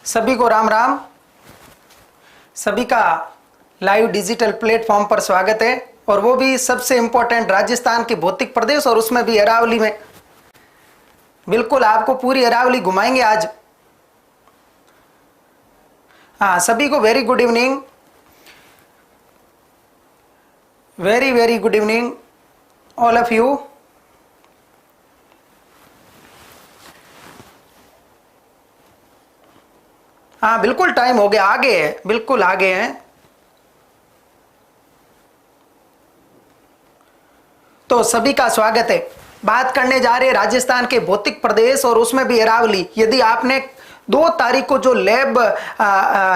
सभी को राम राम। सभी का लाइव डिजिटल प्लेटफॉर्म पर स्वागत है, और वो भी सबसे इंपॉर्टेंट राजस्थान के भौतिक प्रदेश, और उसमें भी अरावली में। बिल्कुल आपको पूरी अरावली घुमाएंगे आज। हाँ, सभी को very good evening, very very good evening all of you. हाँ बिल्कुल टाइम हो गया, आगे है, बिल्कुल आगे हैं। तो सभी का स्वागत है। बात करने जा रहे हैं राजस्थान के भौतिक प्रदेश, और उसमें भी अरावली। यदि आपने 2 तारीख को जो लैब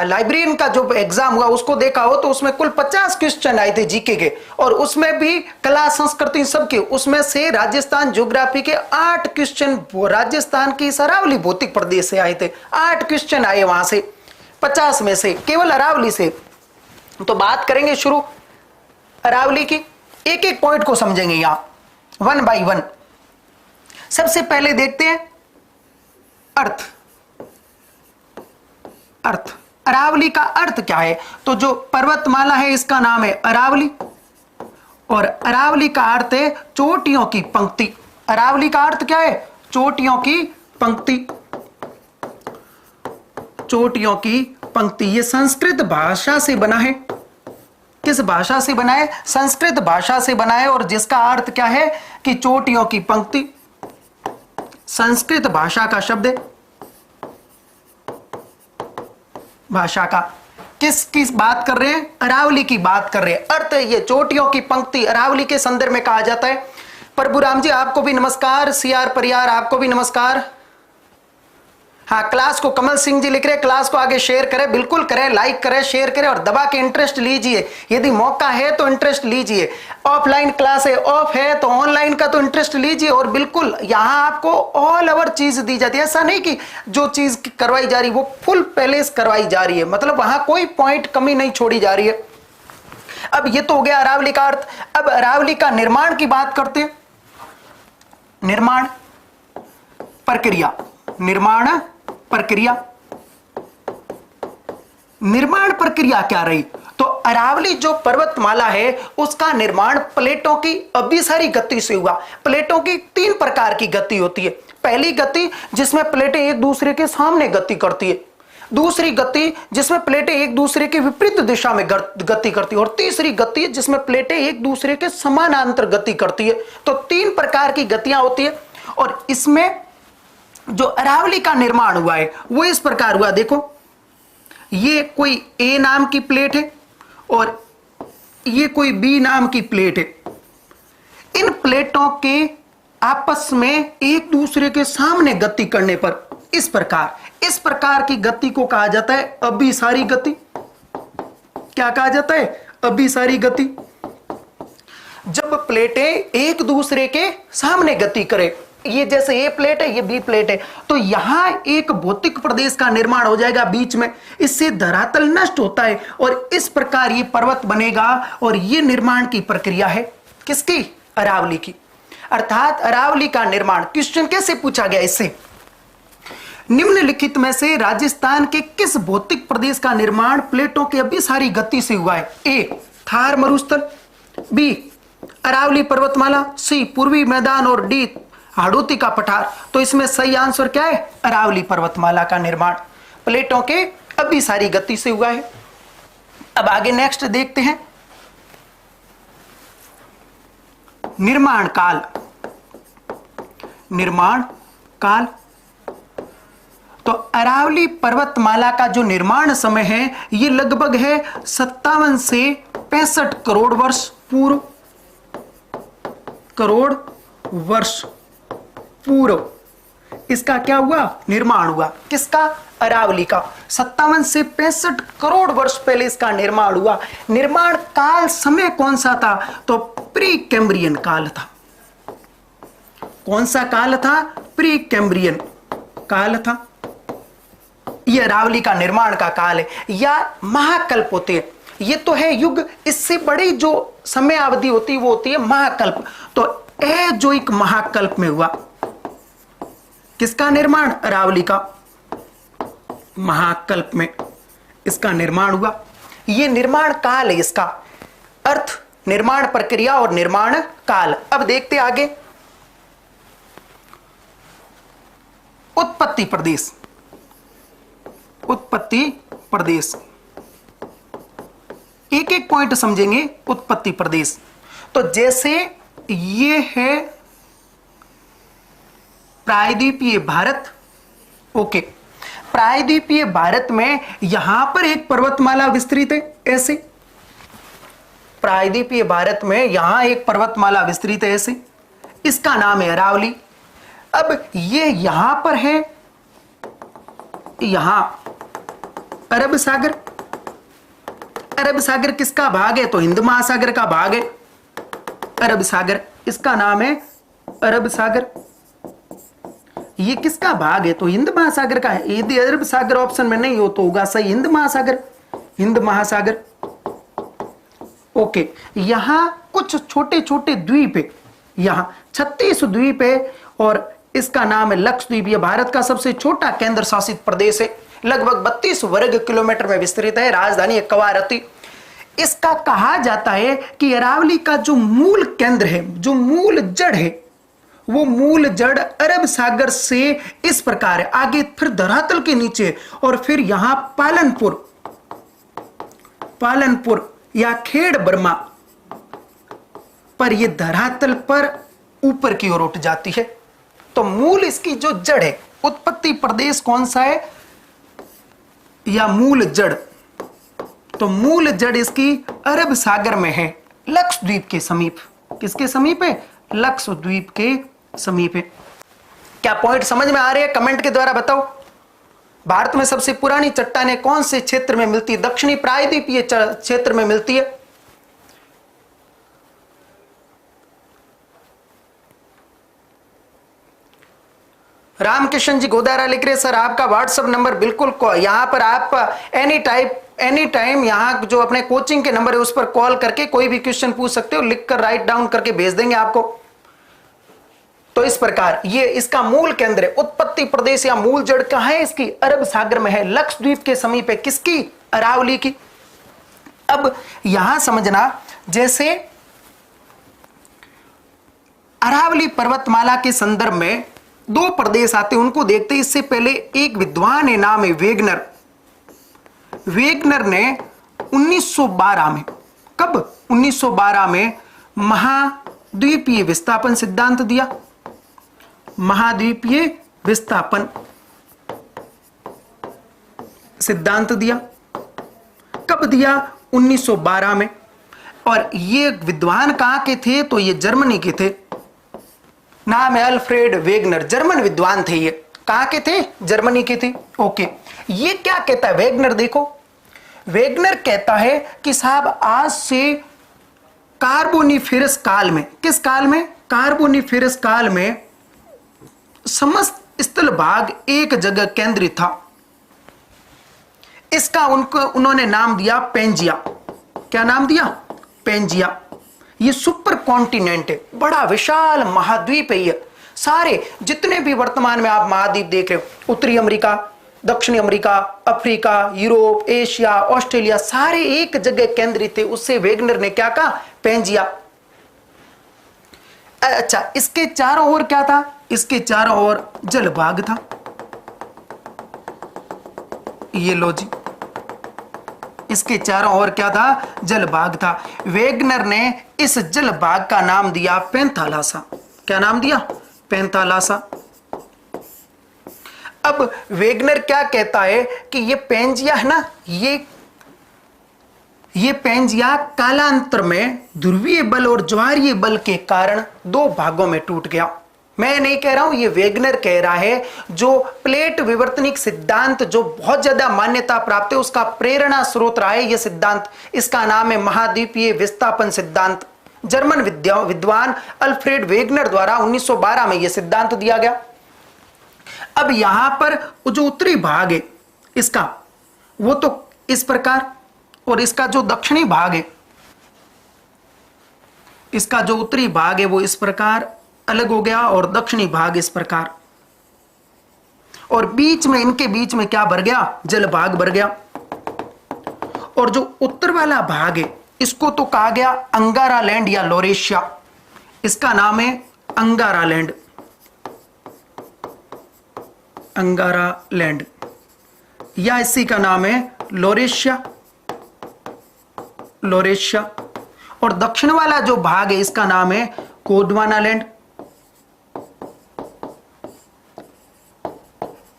लाइब्रेरियन का जो एग्जाम हुआ उसको देखा हो, तो उसमें कुल 50 क्वेश्चन आए थे जीके के, और उसमें भी कला संस्कृति सबके, उसमें से राजस्थान ज्योग्राफी के 8 क्वेश्चन राजस्थान की अरावली भौतिक प्रदेश से आए थे। 8 क्वेश्चन आए वहां से 50 में से, केवल अरावली से। तो बात करेंगे शुरू अरावली की, एक एक पॉइंट को समझेंगे यहां 1 बाय 1। सबसे पहले देखते हैं अर्थ। अर्थ, अरावली का अर्थ क्या है? तो जो पर्वतमाला है इसका नाम है अरावली, और अरावली का अर्थ है चोटियों की पंक्ति। अरावली का अर्थ क्या है? चोटियों की पंक्ति। चोटियों की पंक्ति। ये संस्कृत भाषा से बना है। किस भाषा से बना है? संस्कृत भाषा से बना है, और जिसका अर्थ क्या है कि चोटियों की पंक्ति। संस्कृत भाषा का शब्द है। भाषा का किस बात कर रहे हैं? अरावली की बात कर रहे हैं। अर्थ ये चोटियों की पंक्ति अरावली के संदर्भ में कहा जाता है। प्रभु राम जी आपको भी नमस्कार, सीआर परियार आपको भी नमस्कार। हाँ, क्लास को कमल सिंह जी लिख रहे हैं, क्लास को आगे शेयर करें, बिल्कुल करें, लाइक करें, शेयर करें, और दबा के इंटरेस्ट लीजिए। यदि मौका है तो इंटरेस्ट लीजिए। ऑफलाइन क्लास है, ऑफ है तो ऑनलाइन का तो इंटरेस्ट लीजिए। और बिल्कुल यहां आपको ऑल ओवर चीज दी जाती है। ऐसा नहीं कि जो चीज करवाई जा रही है वो फुल पहले करवाई जा रही है, मतलब वहां कोई पॉइंट कमी नहीं छोड़ी जा रही है। अब ये तो हो गया अरावली का अर्थ। अब अरावली का निर्माण की बात करते हैं। निर्माण प्रक्रिया। निर्माण प्रक्रिया। निर्माण प्रक्रिया क्या रही? तो अरावली जो पर्वतमाला है उसका निर्माण प्लेटों की अभिसारी गति से हुआ। प्लेटों की 3 प्रकार की गति होती है। पहली गति जिसमें प्लेटें एक दूसरे के सामने गति करती है, दूसरी गति जिसमें प्लेटें एक दूसरे के विपरीत दिशा में गति करती है, और तीसरी गति जिसमें प्लेटें एक दूसरे के समानांतर गति करती है। तो 3 प्रकार की गतियां होती है, और इसमें जो अरावली का निर्माण हुआ है वो इस प्रकार हुआ। देखो, ये कोई ए नाम की प्लेट है और ये कोई बी नाम की प्लेट है। इन प्लेटों के आपस में एक दूसरे के सामने गति करने पर इस प्रकार की गति को कहा जाता है अभिसारी गति। क्या कहा जाता है? अभिसारी गति। जब प्लेटें एक दूसरे के सामने गति करें, ये जैसे ए प्लेट है, ये बी प्लेट है, तो यहां एक भौतिक प्रदेश का निर्माण हो जाएगा बीच में। इससे धरातल नष्ट होता है, और इस प्रकार ये पर्वत बनेगा। और ये निर्माण की प्रक्रिया है किसकी? अरावली की। अर्थात अरावली का निर्माण। क्वेश्चन कैसे पूछा गया इससे? निम्नलिखित में से राजस्थान के किस भौतिक प्रदेश का निर्माण प्लेटों की अभिसारी गति से हुआ है? ए थार मरुस्थल, बी अरावली पर्वतमाला, सी पूर्वी मैदान, और डी हाड़ौती का पठार। तो इसमें सही आंसर क्या है? अरावली पर्वतमाला का निर्माण प्लेटों के अभिसारी गति से हुआ है। अब आगे नेक्स्ट देखते हैं निर्माण काल। निर्माण काल। तो अरावली पर्वतमाला का जो निर्माण समय है ये लगभग है 57 से 65 करोड़ वर्ष पूर्व। करोड़ वर्ष पूर्व इसका क्या हुआ? निर्माण हुआ। किसका? अरावली का। 57 से 65 करोड़ वर्ष पहले इसका निर्माण हुआ। निर्माण काल समय कौन सा था? तो प्री कैम्ब्रियन काल था। कौन सा काल था? प्री कैम्ब्रियन काल था। यह अरावली का निर्माण का काल है, या महाकल्प होते हैं। ये तो है युग, इससे बड़ी जो समय अवधि होती है वो होती है महाकल्प। तो ए जो एक महाकल्प में हुआ, किसका निर्माण? अरावली का। महाकल्प में इसका निर्माण हुआ। ये निर्माण काल है, इसका अर्थ निर्माण प्रक्रिया और निर्माण काल। अब देखते आगे, उत्पत्ति प्रदेश। उत्पत्ति प्रदेश, एक एक पॉइंट समझेंगे। उत्पत्ति प्रदेश, तो जैसे ये है प्रायद्वीपीय भारत, ओके, प्रायद्वीपीय भारत में यहां पर एक पर्वतमाला विस्तृत है, ऐसे प्रायद्वीपीय भारत में यहां एक पर्वतमाला विस्तृत है ऐसे, इसका नाम है अरावली। अब ये यहां पर है, यहां अरब सागर। अरब सागर किसका भाग है? तो हिंद महासागर का भाग है अरब सागर, इसका नाम है अरब सागर। ये किसका भाग है? तो हिंद महासागर का है। यदि अरब सागर ऑप्शन में नहीं हो तो होगा सही हिंद महासागर, हिंद महासागर। ओके, यहां कुछ छोटे छोटे द्वीप है, यहां 36 द्वीप है और इसका नाम है लक्षद्वीप। यह भारत का सबसे छोटा केंद्र शासित प्रदेश है, लगभग 32 वर्ग किलोमीटर में विस्तृत है। राजधानी है कवारत्ती। इसका कहा जाता है कि अरावली का जो मूल केंद्र है, जो मूल जड़ है, वो मूल जड़ अरब सागर से इस प्रकार है, आगे फिर धरातल के नीचे और फिर यहां पालनपुर या खेड़ बर्मा पर यह धरातल पर ऊपर की ओर उठ जाती है। तो मूल इसकी जो जड़ है, उत्पत्ति प्रदेश कौन सा है या मूल जड़? तो मूल जड़ इसकी अरब सागर में है, लक्षद्वीप के समीप। किसके समीप है? लक्षद्वीप के समीप है। क्या पॉइंट समझ में आ रहे हैं? कमेंट के द्वारा बताओ। भारत में सबसे पुरानी चट्टानें कौन से क्षेत्र में मिलती है? दक्षिणी प्रायद्वीपीय क्षेत्र में मिलती है। रामकिशन जी गोदारा लिख रहे सर आपका व्हाट्सएप नंबर बिल्कुल यहां पर आप एनी टाइम यहां जो अपने कोचिंग के नंबर है उस पर कॉल करके कोई भी क्वेश्चन पूछ सकते हो, लिखकर राइट डाउन करके भेज देंगे आपको। तो इस प्रकार ये इसका मूल केंद्र है। उत्पत्ति प्रदेश या मूल जड़ कहां है इसकी? अरब सागर में है, लक्षद्वीप के समीप है। किसकी? अरावली की। अब यहां समझना, जैसे अरावली पर्वतमाला के संदर्भ में दो प्रदेश आते हैं, उनको देखते हैं। इससे पहले एक विद्वान है, नाम है वेगनर। वेगनर ने 1912 में, कब? 1912 में महाद्वीपीय विस्थापन सिद्धांत दिया। महाद्वीपीय विस्थापन सिद्धांत दिया। कब दिया? 1912 में। और ये विद्वान कहां के थे? तो ये जर्मनी के थे, नाम है अल्फ्रेड वेगनर। जर्मन विद्वान थे ये। कहां के थे? जर्मनी के थे। ओके, ये क्या कहता है वेगनर? देखो, वेगनर कहता है कि साहब आज से कार्बोनिफेरस काल में, किस काल में? कार्बोनिफेरस काल में समस्त स्थल भाग एक जगह केंद्रित था। इसका उन्होंने नाम दिया पेंजिया। क्या नाम दिया? पेंजिया। ये सुपर कॉन्टिनेंट है, बड़ा विशाल महाद्वीप है। ये सारे जितने भी वर्तमान में आप महाद्वीप देख रहे हो, उत्तरी अमेरिका, दक्षिणी America, Africa, Europe, Asia, Australia, सारे एक जगह केंद्रित थे। उससे वेगनर ने क्या कहा? पेंजिया। अच्छा, इसके चारों ओर क्या था? इसके चारों ओर जलभाग था। ये लो जी, इसके चारों ओर क्या था? जलभाग था। वेगनर ने इस जलभाग का नाम दिया पेंथालासा। क्या नाम दिया? पेंथालासा। अब वेगनर क्या कहता है कि ये पेंजिया है ना, ये पेंजिया कालांतर में ध्रुवीय बल और ज्वारीय बल के कारण दो भागों में टूट गया। मैं नहीं कह रहा हूं, ये वेगनर कह रहा है। जो प्लेट विवर्तनिक सिद्धांत जो बहुत ज्यादा मान्यता प्राप्त है, उसका प्रेरणा स्रोत रहा है यह सिद्धांत। इसका नाम है महाद्वीपीय विस्थापन सिद्धांत। जर्मन विद्वान अल्फ्रेड वेगनर द्वारा 1912 में यह सिद्धांत दिया गया। अब यहां पर जो उत्तरी भाग है इसका, वो तो इस प्रकार, और इसका जो दक्षिणी भाग है, इसका जो उत्तरी भाग है वो इस प्रकार अलग हो गया और दक्षिणी भाग इस प्रकार। और बीच में, इनके बीच में क्या भर गया? जल भाग भर गया। और जो उत्तर वाला भाग है इसको तो कहा गया अंगारा लैंड या लोरेशिया, इसका नाम है अंगारा लैंड, अंगारा लैंड, या इसी का नाम है लोरेशिया, लोरेशिया। और दक्षिण वाला जो भाग है इसका नाम है गोंडवाना लैंड।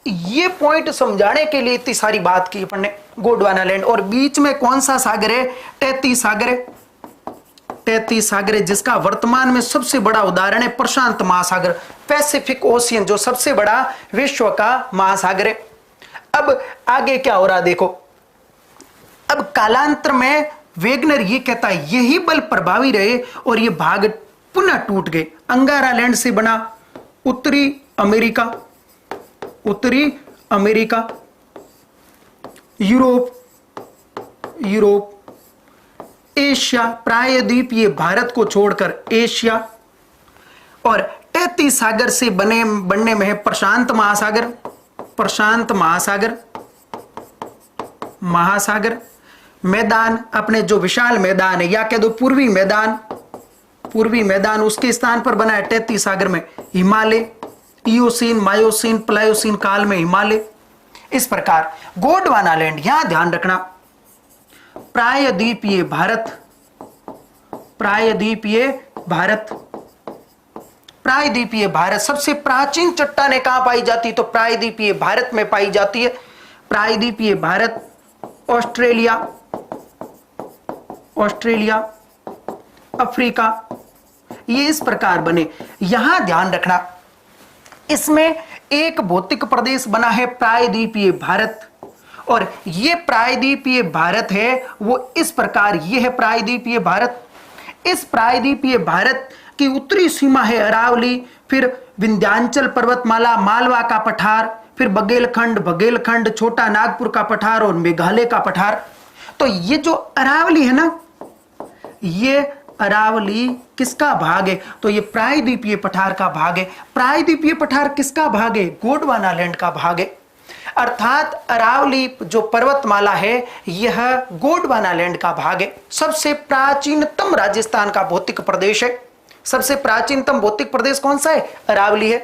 ये पॉइंट समझाने के लिए इतनी सारी बात की अपन ने, गोंडवाना लैंड। और बीच में कौन सा सागर है? तैतीस सागर है, तैतीस सागर है, जिसका वर्तमान में सबसे बड़ा उदाहरण है प्रशांत महासागर, पैसिफिक ओशियन, जो सबसे बड़ा विश्व का महासागर है। अब आगे क्या हो रहा देखो। अब कालांतर में वेगनर ये कहता है यही बल प्रभावी रहे और ये भाग पुनः टूट गए। अंगारा लैंड से बना उत्तरी अमेरिका, उत्तरी अमेरिका, यूरोप, यूरोप, एशिया, प्रायद्वीपीय भारत को छोड़कर एशिया, और 33 सागर से बनने में है प्रशांत महासागर, प्रशांत महासागर, महासागर। मैदान, अपने जो विशाल मैदान है या कह दो पूर्वी मैदान, पूर्वी मैदान, उसके स्थान पर बना है 33 सागर में हिमालय, इयोसीन, मायोसीन, प्लायोसीन काल में हिमालय। इस प्रकार गोंडवाना लैंड, यहां ध्यान रखना, प्रायद्वीपीय भारत, प्रायद्वीपीय भारत, प्रायद्वीपीय भारत। सबसे प्राचीन चट्टानें कहां पाई जाती? तो प्रायद्वीपीय भारत में पाई जाती है। प्रायद्वीपीय भारत, ऑस्ट्रेलिया, ऑस्ट्रेलिया, अफ्रीका, ये इस प्रकार बने। यहां ध्यान रखना, इसमें एक भौतिक प्रदेश बना है प्रायद्वीपीय भारत, और ये प्रायद्वीपीय भारत है वो इस प्रकार, ये है प्रायद्वीपीय भारत। इस प्रायद्वीपीय भारत की उत्तरी सीमा है अरावली, फिर विंध्याचल पर्वतमाला, मालवा का पठार, फिर बघेलखंड, बघेलखंड, छोटा नागपुर का पठार और मेघालय का पठार। तो ये जो अरावली है ना, ये अरावली किसका भाग है? तो ये प्रायद्वीपीय पठार का भाग है। प्रायद्वीपीय पठार किसका भाग है? गोंडवाना लैंड का भाग है। अर्थात अरावली जो पर्वतमाला है यह गोंडवाना लैंड का भाग है। सबसे प्राचीनतम राजस्थान का भौतिक प्रदेश है। सबसे प्राचीनतम भौतिक प्रदेश कौन सा है? अरावली है।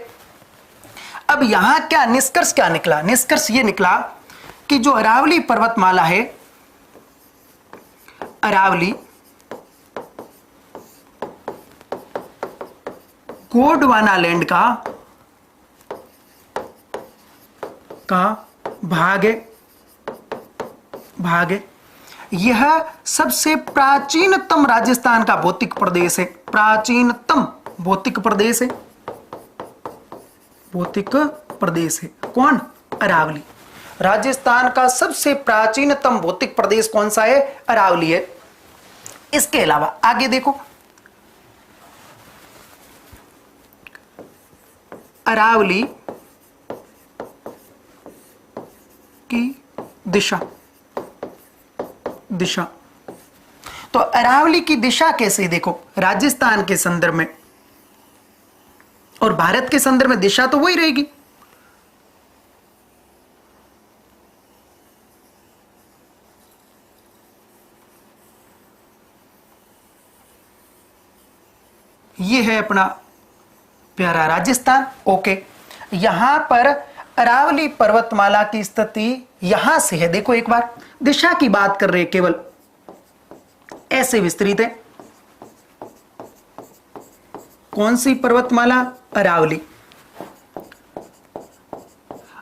अब यहां क्या निष्कर्ष क्या निकला? निष्कर्ष ये निकला कि जो अरावली पर्वतमाला है, अरावली गोंडवाना लैंड का भाग है, भाग है। यह सबसे प्राचीनतम राजस्थान का भौतिक प्रदेश है, प्राचीनतम भौतिक प्रदेश है, भौतिक प्रदेश है। कौन? अरावली। राजस्थान का सबसे प्राचीनतम भौतिक प्रदेश कौन सा है? अरावली है। इसके अलावा आगे देखो, अरावली की दिशा, दिशा। तो अरावली की दिशा कैसे देखो? राजस्थान के संदर्भ में और भारत के संदर्भ में दिशा तो वही रहेगी। ये है अपना प्यारा राजस्थान। ओके, यहां पर अरावली पर्वतमाला की स्थिति यहां से है। देखो एक बार, दिशा की बात कर रहे हैं, केवल ऐसे विस्तृत है। कौन सी पर्वतमाला? अरावली।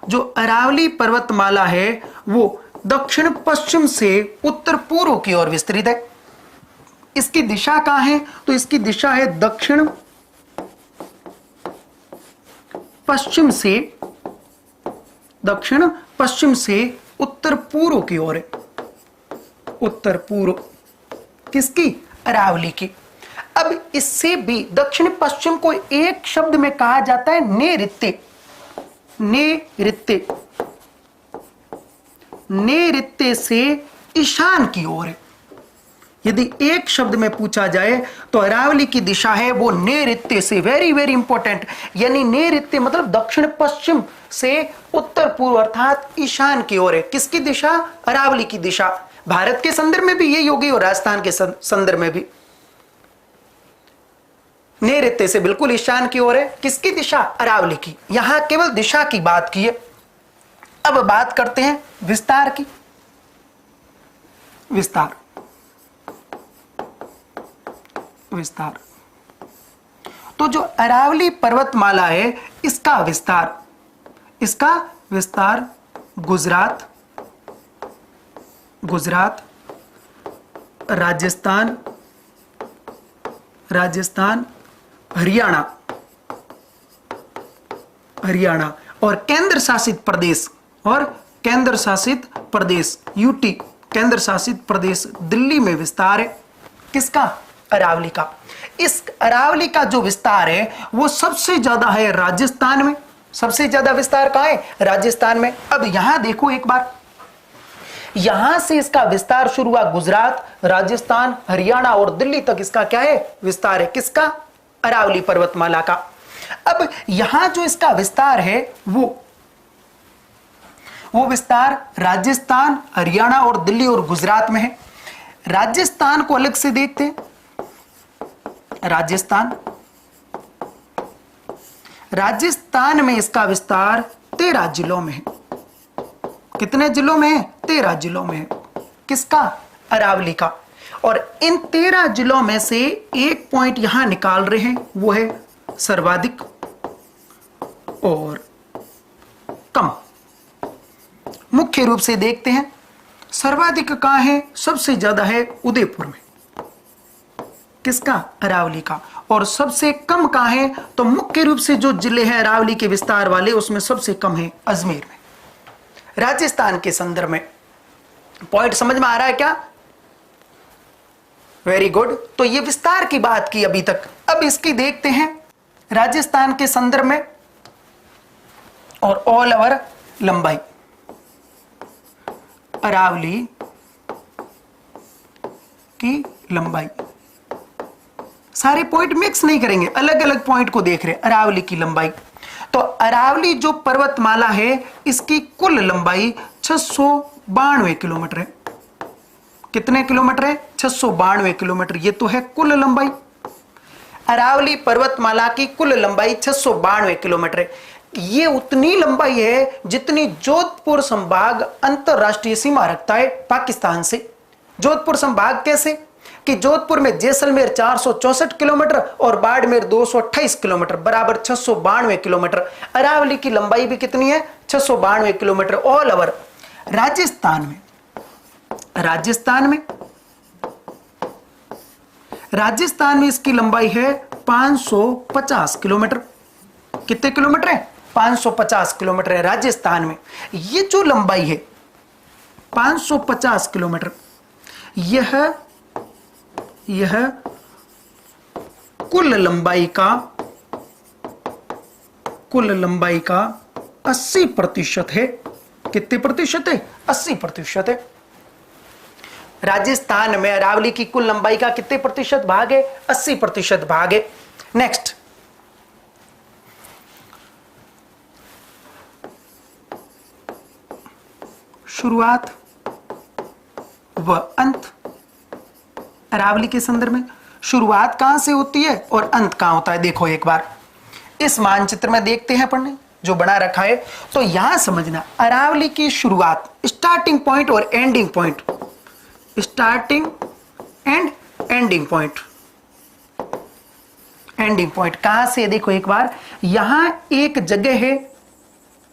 जो अरावली पर्वतमाला है वो दक्षिण पश्चिम से उत्तर पूर्व की ओर विस्तृत है। इसकी दिशा कहां है? तो इसकी दिशा है दक्षिण पश्चिम से, दक्षिण पश्चिम से उत्तर पूर्व की ओर है, उत्तर पूर्व। किसकी? अरावली की। अब इससे भी दक्षिण पश्चिम को एक शब्द में कहा जाता है नैऋत्य, नैऋत्य। नैऋत्य से ईशान की ओर है, यदि एक शब्द में पूछा जाए तो अरावली की दिशा है वो नैऋत्य से, वेरी वेरी इंपॉर्टेंट, यानी नैऋत्य मतलब दक्षिण पश्चिम से उत्तर पूर्व अर्थात ईशान की ओर है। किसकी दिशा? अरावली की दिशा। भारत के संदर्भ में भी यही होगी और राजस्थान के संदर्भ में भी नैऋत्य से बिल्कुल ईशान की ओर है। किसकी दिशा? अरावली की। यहां केवल दिशा की बात की है। अब बात करते हैं विस्तार की। विस्तार विस्तार तो जो अरावली पर्वतमाला है इसका विस्तार गुजरात, राजस्थान, हरियाणा और केंद्र शासित प्रदेश यूटी, केंद्र शासित प्रदेश दिल्ली में विस्तार है। किसका? अरावली का। इस अरावली का जो विस्तार है वो सबसे ज्यादा है राजस्थान में। सबसे ज्यादा विस्तार कहां है? राजस्थान में। अब यहां देखो एक बार, यहां से इसका विस्तार शुरू हुआ, गुजरात, राजस्थान, हरियाणा और दिल्ली तक इसका क्या है? विस्तार है। किसका? अरावली पर्वतमाला का। अब यहां जो इसका विस्तार है वो विस्तार राजस्थान, हरियाणा और दिल्ली और गुजरात में है। राजस्थान को अलग से देखते हैं। राजस्थान में इसका विस्तार 13 जिलों में है। कितने जिलों में है? 13 जिलों में है। किसका? अरावली का। और इन 13 जिलों में से एक पॉइंट यहां निकाल रहे हैं, वो है सर्वाधिक और कम। मुख्य रूप से देखते हैं सर्वाधिक कहां है? सबसे ज्यादा है उदयपुर में। किसका? अरावली का। और सबसे कम कहां है? तो मुख्य रूप से जो जिले हैं अरावली के विस्तार वाले उसमें सबसे कम है अजमेर में, राजस्थान के संदर्भ में। पॉइंट समझ में आ रहा है क्या? Very good. तो ये विस्तार की बात की अभी तक। अब इसकी देखते हैं राजस्थान के संदर्भ में और ऑल ओवर लंबाई। अरावली की लंबाई, सारे पॉइंट मिक्स नहीं करेंगे, अलग अलग पॉइंट को देख रहे हैं। अरावली की लंबाई, तो अरावली जो पर्वतमाला है इसकी कुल लंबाई 692 किलोमीटर है। कितने किलोमीटर है? 692 किलोमीटर। ये तो है कुल लंबाई। अरावली पर्वतमाला की कुल लंबाई 692 किलोमीटर है। ये उतनी लंबाई है जितनी जोधपुर संभाग अंतरराष्ट्रीय सीमा रखता है पाकिस्तान से। जोधपुर संभाग कैसे? कि जोधपुर में जैसलमेर 464 किलोमीटर और बाड़मेर 228 किलोमीटर, बराबर 692 किलोमीटर। अरावली की लंबाई भी कितनी है? 692 किलोमीटर। ऑल ओवर राजस्थान में इसकी लंबाई है 550 किलोमीटर। कितने किलोमीटर है? 550 किलोमीटर है राजस्थान में। ये जो लंबाई है 550 किलोमीटर, यह कुल लंबाई का 80% है। कितने प्रतिशत है? 80% है। राजस्थान में अरावली की कुल लंबाई का कितने प्रतिशत भाग है? 80% भाग है। नेक्स्ट, शुरुआत व अंत। अरावली के संदर्भ में शुरुआत कहां से होती है और अंत कहां होता है? देखो एक बार इस मानचित्र में देखते हैं अपन ने जो बना रखा है। तो यहां समझना अरावली की शुरुआत, स्टार्टिंग पॉइंट और ending point, starting and ending point. Ending point कहां से? देखो एक बार, यहां एक जगह है,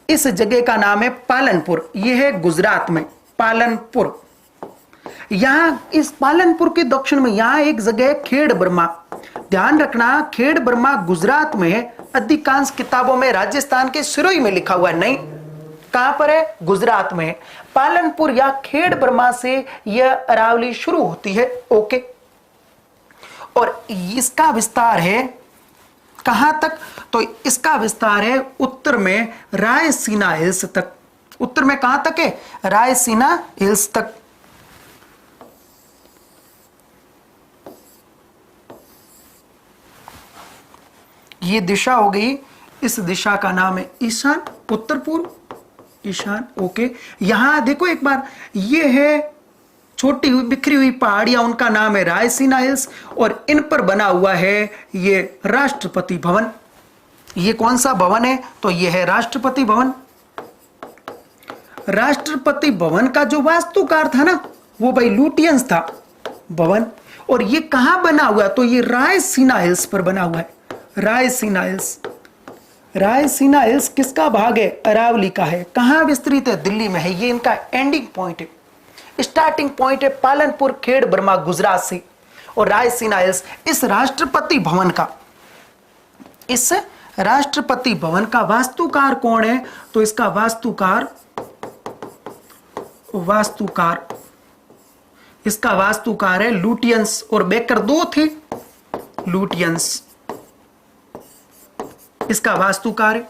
इस जगह का नाम है पालनपुर। यह है गुजरात में पालनपुर। यहां इस पालनपुर के दक्षिण में यहां एक जगह है खेड़ ब्रह्मा। ध्यान रखना खेड़ ब्रह्मा गुजरात में है। अधिकांश किताबों में राजस्थान के सिरोही में लिखा हुआ है, नहीं, कहां पर है? गुजरात में है। पालनपुर या खेड़ ब्रह्मा से यह अरावली शुरू होती है। ओके, और इसका विस्तार है कहां तक? तो इसका विस्तार है उत्तर में रायसीना हिल्स तक। उत्तर में कहां तक है? रायसीना हिल्स तक। ये दिशा हो गई, इस दिशा का नाम है ईशान, उत्तर पूर्व, ईशान। ओके, यहां देखो एक बार, ये है छोटी हुई बिखरी हुई पहाड़ियां, उनका नाम है रायसीना हिल्स, और इन पर बना हुआ है ये राष्ट्रपति भवन। ये कौन सा भवन है? तो ये है राष्ट्रपति भवन। राष्ट्रपति भवन का जो वास्तुकार था ना, वो भाई लुटियंस था भवन। और ये कहां बना हुआ? तो ये रायसीना हिल्स पर बना हुआ है। रायसीना हिल्स, रायसीना हिल्स किसका भाग है? अरावली का है। कहां विस्तृत है? दिल्ली में है। ये इनका एंडिंग पॉइंट है, स्टार्टिंग पॉइंट है पालनपुर, खेड़ बर्मा, गुजरात से। और रायसीना हिल्स इस राष्ट्रपति भवन का, इस राष्ट्रपति भवन का वास्तुकार कौन है? तो इसका इसका वास्तुकार है लुटियंस, और बेकर दो थे, लुटियंस इसका वास्तुकार है।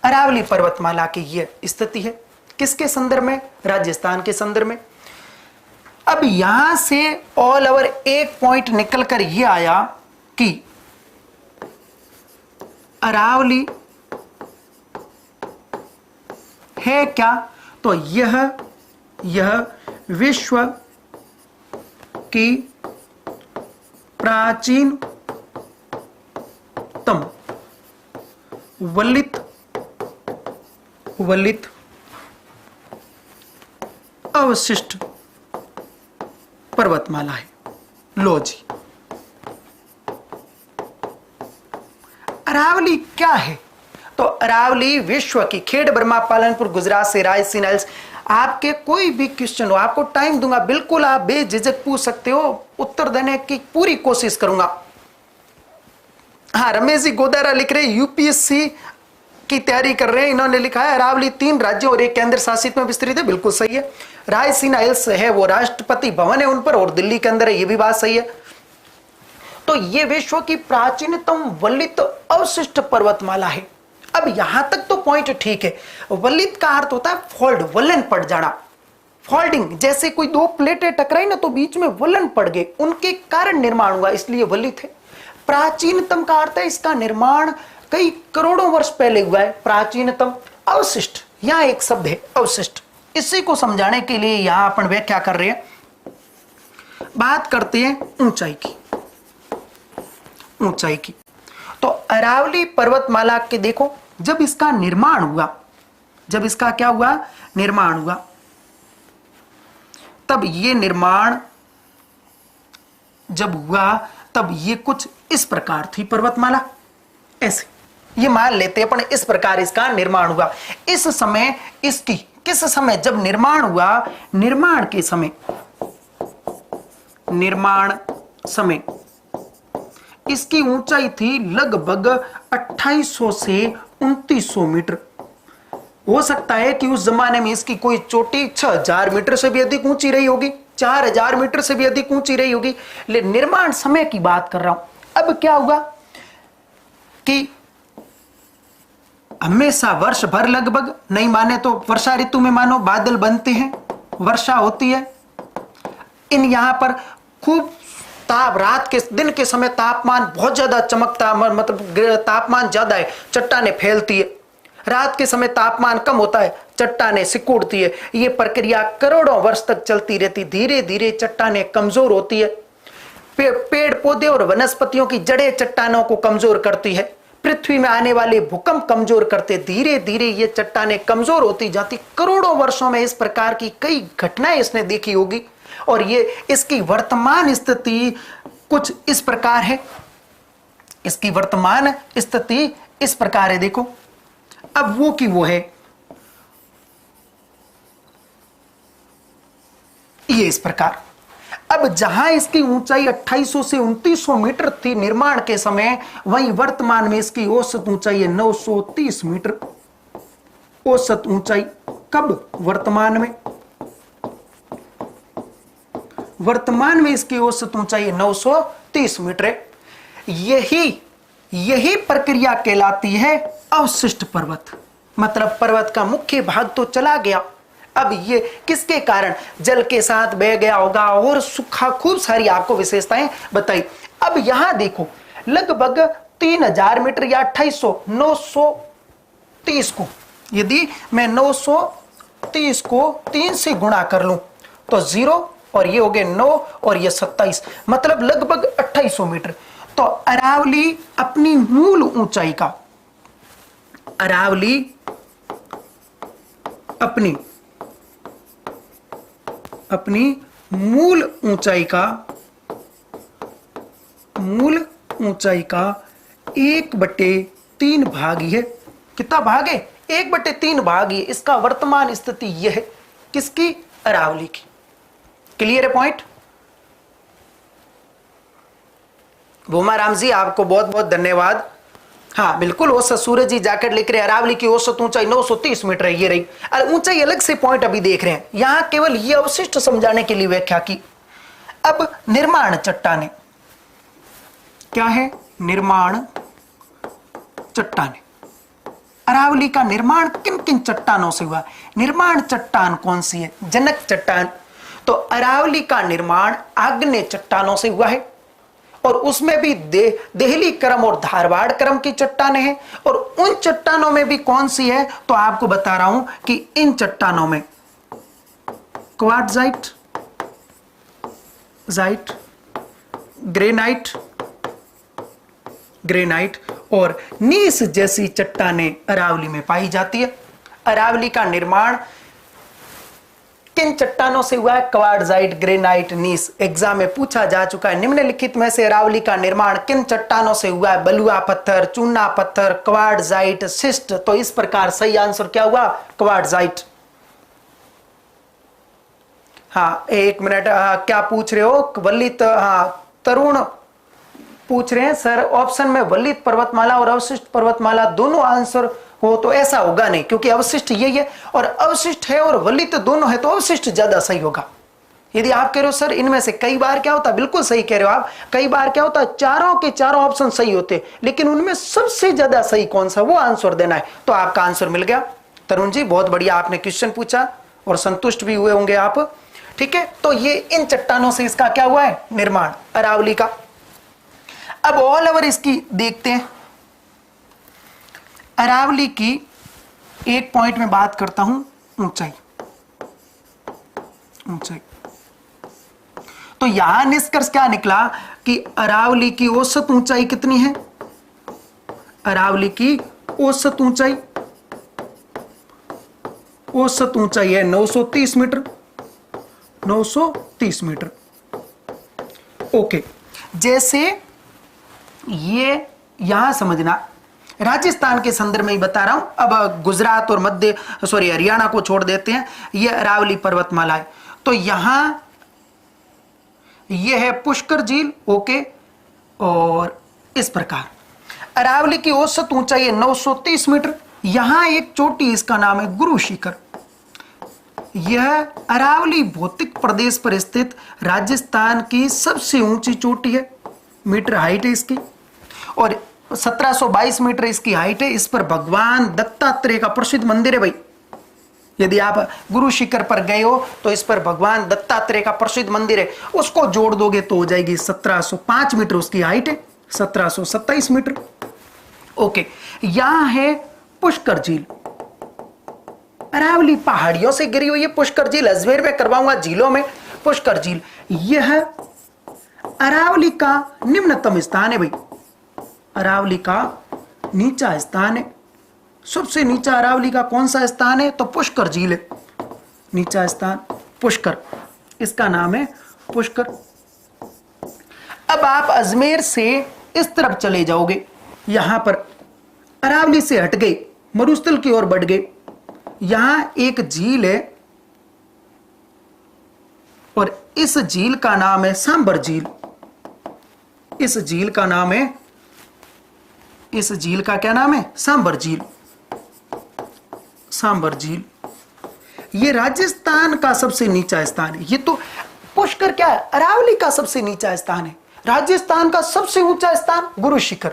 अरावली पर्वतमाला की यह स्थिति है किसके संदर्भ में? राजस्थान के संदर्भ में। अब यहां से ऑल ओवर एक पॉइंट निकलकर यह आया कि अरावली है क्या? तो यह विश्व की प्राचीनतम वलित अवशिष्ट पर्वतमाला है। लो जी, अरावली क्या है? तो अरावली विश्व की, खेड़ बर्मा, पालनपुर, गुजरात से रायसीना हिल्स। आपके कोई भी क्वेश्चन हो, आपको टाइम दूंगा, बिल्कुल आप बेझिझक पूछ सकते हो, उत्तर देने की पूरी कोशिश करूंगा। हाँ, रमेश जी गोदारा लिख रहे, यूपीएससी की तैयारी कर रहे हैं, इन्होंने लिखा है अरावली 3 राज्यों और 1 केंद्र शासित में विस्तृत है। बिल्कुल सही है। रायसीना हिल्स है वो राष्ट्रपति भवन है उन पर, और दिल्ली के अंदर है, ये भी बात सही है। तो ये विश्व की प्राचीनतम वलित अवशिष्ट पर्वतमाला है। अब यहां तक तो पॉइंट ठीक है। वलित का अर्थ होता है फोल्ड, वलन पड़ जाना, फोल्डिंग। जैसे कोई 2 प्लेटें टकराई ना, तो बीच में वलन पड़ गए, उनके कारण निर्माण हुआ, इसलिए वलित है। प्राचीनतम का अर्थ है इसका निर्माण कई करोड़ों वर्ष पहले हुआ है। प्राचीनतम, अवशिष्ट, यहां एक शब्द है अवशिष्ट। इसी को समझाने के लिए यहां अपन व्याख्या कर रहे हैं। बात करते हैं ऊंचाई की। ऊंचाई की तो अरावली पर्वतमाला के देखो, जब इसका निर्माण हुआ, जब इसका क्या हुआ? निर्माण हुआ, तब ये निर्माण जब हुआ तब ये कुछ इस प्रकार थी पर्वतमाला, ऐसे ये मान लेते अपन, इस प्रकार इसका निर्माण हुआ। इस समय इसकी, किस समय जब निर्माण हुआ? निर्माण के समय, निर्माण समय इसकी ऊंचाई थी लगभग 2800 से 2900 मीटर। हो सकता है कि उस जमाने में इसकी कोई चोटी 6000 मीटर से भी अधिक ऊंची रही होगी, 4000 मीटर से भी अधिक ऊंची रही होगी। लेकिन निर्माण समय की बात कर रहा हूं। अब क्या हुआ कि हमेशा वर्ष भर लगभग, नहीं माने तो वर्षा ऋतु में मानो, बादल बनते हैं, वर्षा होती है। इन यहां पर खूब ताप, रात के दिन के समय तापमान बहुत ज्यादा चमकता, मतलब तापमान ज्यादा है, चट्टानें फैलती है। रात के समय तापमान कम होता है, चट्टानें सिकुड़ती है। ये प्रक्रिया करोड़ों वर्ष तक चलती रहती। धीरे धीरे चट्टानें कमजोर होती है। पेड़ पौधे और वनस्पतियों की जड़ें चट्टानों को कमजोर करती है। पृथ्वी में आने वाले भूकंप कमजोर करते, धीरे धीरे ये चट्टानें कमजोर होती जाती। करोड़ों वर्षों में इस प्रकार की कई घटनाएं इसने देखी होगी। और ये इसकी वर्तमान स्थिति कुछ इस प्रकार है। इसकी वर्तमान स्थिति इस प्रकार है, देखो। अब वो की वो है, ये इस प्रकार। अब जहां इसकी ऊंचाई 2800 से 2900 मीटर थी निर्माण के समय, वहीं वर्तमान में इसकी औसत ऊंचाई है 930 मीटर। औसत ऊंचाई कब? वर्तमान में। वर्तमान में इसकी औसत ऊंचाई 930 मीटर है। यही प्रक्रिया कहलाती है अवशिष्ट पर्वत। मतलब पर्वत का मुख्य भाग तो चला गया, अब ये किसके कारण? जल के साथ बह गया होगा और सूखा, खूब सारी आपको विशेषताएं बताई। अब यहां देखो, लगभग 3000 मीटर या 2800, 930 को यदि मैं 930 को 3 से गुणा कर लूं तो 0 और ये हो गए 9 और ये 27, मतलब लगभग 2800 मीटर। तो अरावली अपनी मूल ऊंचाई का, अरावली अपनी मूल ऊंचाई का 1/3 भाग ही है। कितना भाग है? 1/3 भाग ही है। इसका वर्तमान स्थिति यह है, किसकी? अरावली की। क्लियर है पॉइंट? भूमाराम जी आपको बहुत बहुत धन्यवाद। हाँ बिल्कुल, औसत सूरज जी जैकेट लिख रहे हैं, अरावली की औसत ऊंचाई 930 मीटर है। ये रही ऊंचाई, अलग से पॉइंट अभी देख रहे हैं। यहां केवल ये अवशिष्ट समझाने के लिए व्याख्या की। अब निर्माण चट्टाने क्या है? निर्माण चट्टाने। अरावली का निर्माण किन किन चट्टानों से हुआ? निर्माण चट्टान कौन सी है? जनक चट्टान। तो अरावली का निर्माण आग्नेय चट्टानों से हुआ है, और उसमें भी देहली क्रम और धारवाड़ क्रम की चट्टानें हैं। और उन चट्टानों में भी कौन सी है? तो आपको बता रहा हूं कि इन चट्टानों में क्वार्ट्जाइट, ग्रेनाइट और नीस जैसी चट्टानें अरावली में पाई जाती है। अरावली का निर्माण किन चट्टानों से हुआ है? क्वार्ट्जाइट, ग्रेनाइट, नीस। एग्जाम में पूछा जा चुका है। निम्नलिखित में से अरावली का निर्माण किन चट्टानों से हुआ है? बलुआ पत्थर, चूना पत्थर, क्वार्ट्जाइट, शिस्ट। तो इस प्रकार सही आंसर क्या हुआ? क्वार्ट्जाइट। हाँ एक मिनट, क्या पूछ रहे हो? वल्लित, हाँ तरुण पूछ रहे हैं सर ऑप्शन में वल्लित पर्वतमाला और अवशिष्ट पर्वतमाला दोनों आंसर हो तो ऐसा होगा नहीं, क्योंकि अवशिष्ट यही है और अवशिष्ट है और वल्लित दोनों है, तो अवशिष्ट ज्यादा सही होगा। यदि आप कह रहे हो सर इनमें से कई बार क्या होता है, बिल्कुल सही कह रहे हो आप, कई बार क्या होता है चारों के चारों ऑप्शन सही होते, लेकिन उनमें सबसे ज्यादा सही कौन सा, वो आंसर देना है। तो आपका आंसर मिल गया तरुण जी, बहुत बढ़िया आपने क्वेश्चन पूछा और संतुष्ट भी हुए होंगे आप। ठीक है, तो ये इन चट्टानों से इसका क्या हुआ है? निर्माण अरावली का। अब ऑल ओवर इसकी देखते हैं। अरावली की एक पॉइंट में बात करता हूं, ऊंचाई। तो यहां निष्कर्ष क्या निकला कि अरावली की औसत ऊंचाई कितनी है? अरावली की औसत ऊंचाई है 930 मीटर। 930 मीटर। ओके, जैसे ये यहां समझना, राजस्थान के संदर्भ में ही बता रहा हूं। अब गुजरात और हरियाणा को छोड़ देते हैं। ये अरावली पर्वतमाला है, तो यहां ये है पुष्कर झील। ओके, और इस प्रकार अरावली की औसत ऊंचाई है 930 मीटर। यहां एक चोटी, इसका नाम है गुरु शिखर। यह अरावली भौतिक प्रदेश पर स्थित राजस्थान की सबसे ऊंची चोटी है। मीटर हाइट है इसकी, और 1722 मीटर इसकी हाइट है। इस पर भगवान दत्तात्रेय का प्रसिद्ध मंदिर है भाई। यदि आप गुरु शिखर पर गए हो तो इस पर भगवान दत्तात्रेय का प्रसिद्ध मंदिर है। उसको जोड़ दोगे तो हो जाएगी 1705 मीटर उसकी हाइट है, 1727 मीटर। ओके, यहां है पुष्कर झील। अरावली पहाड़ियों से गिरी हुई है पुष्कर झील। अजमेर में करवाऊंगा झीलों में पुष्कर झील। यह अरावली का निम्नतम स्थान है भाई। अरावली का नीचा स्थान है। सबसे नीचा अरावली का कौन सा स्थान है? तो पुष्कर झील है। नीचा स्थान पुष्कर, इसका नाम है पुष्कर। अब आप अजमेर से इस तरफ चले जाओगे, यहां पर अरावली से हट गए, मरुस्थल की ओर बढ़ गए। यहां एक झील है और इस झील का नाम है सांबर झील। इस झील का नाम है, इस झील का क्या नाम है? सांबर झील। सांबर झील ये राजस्थान का सबसे नीचा स्थान है। ये तो पुष्कर क्या है? अरावली का सबसे नीचा स्थान है। राजस्थान का सबसे ऊंचा स्थान गुरु शिखर।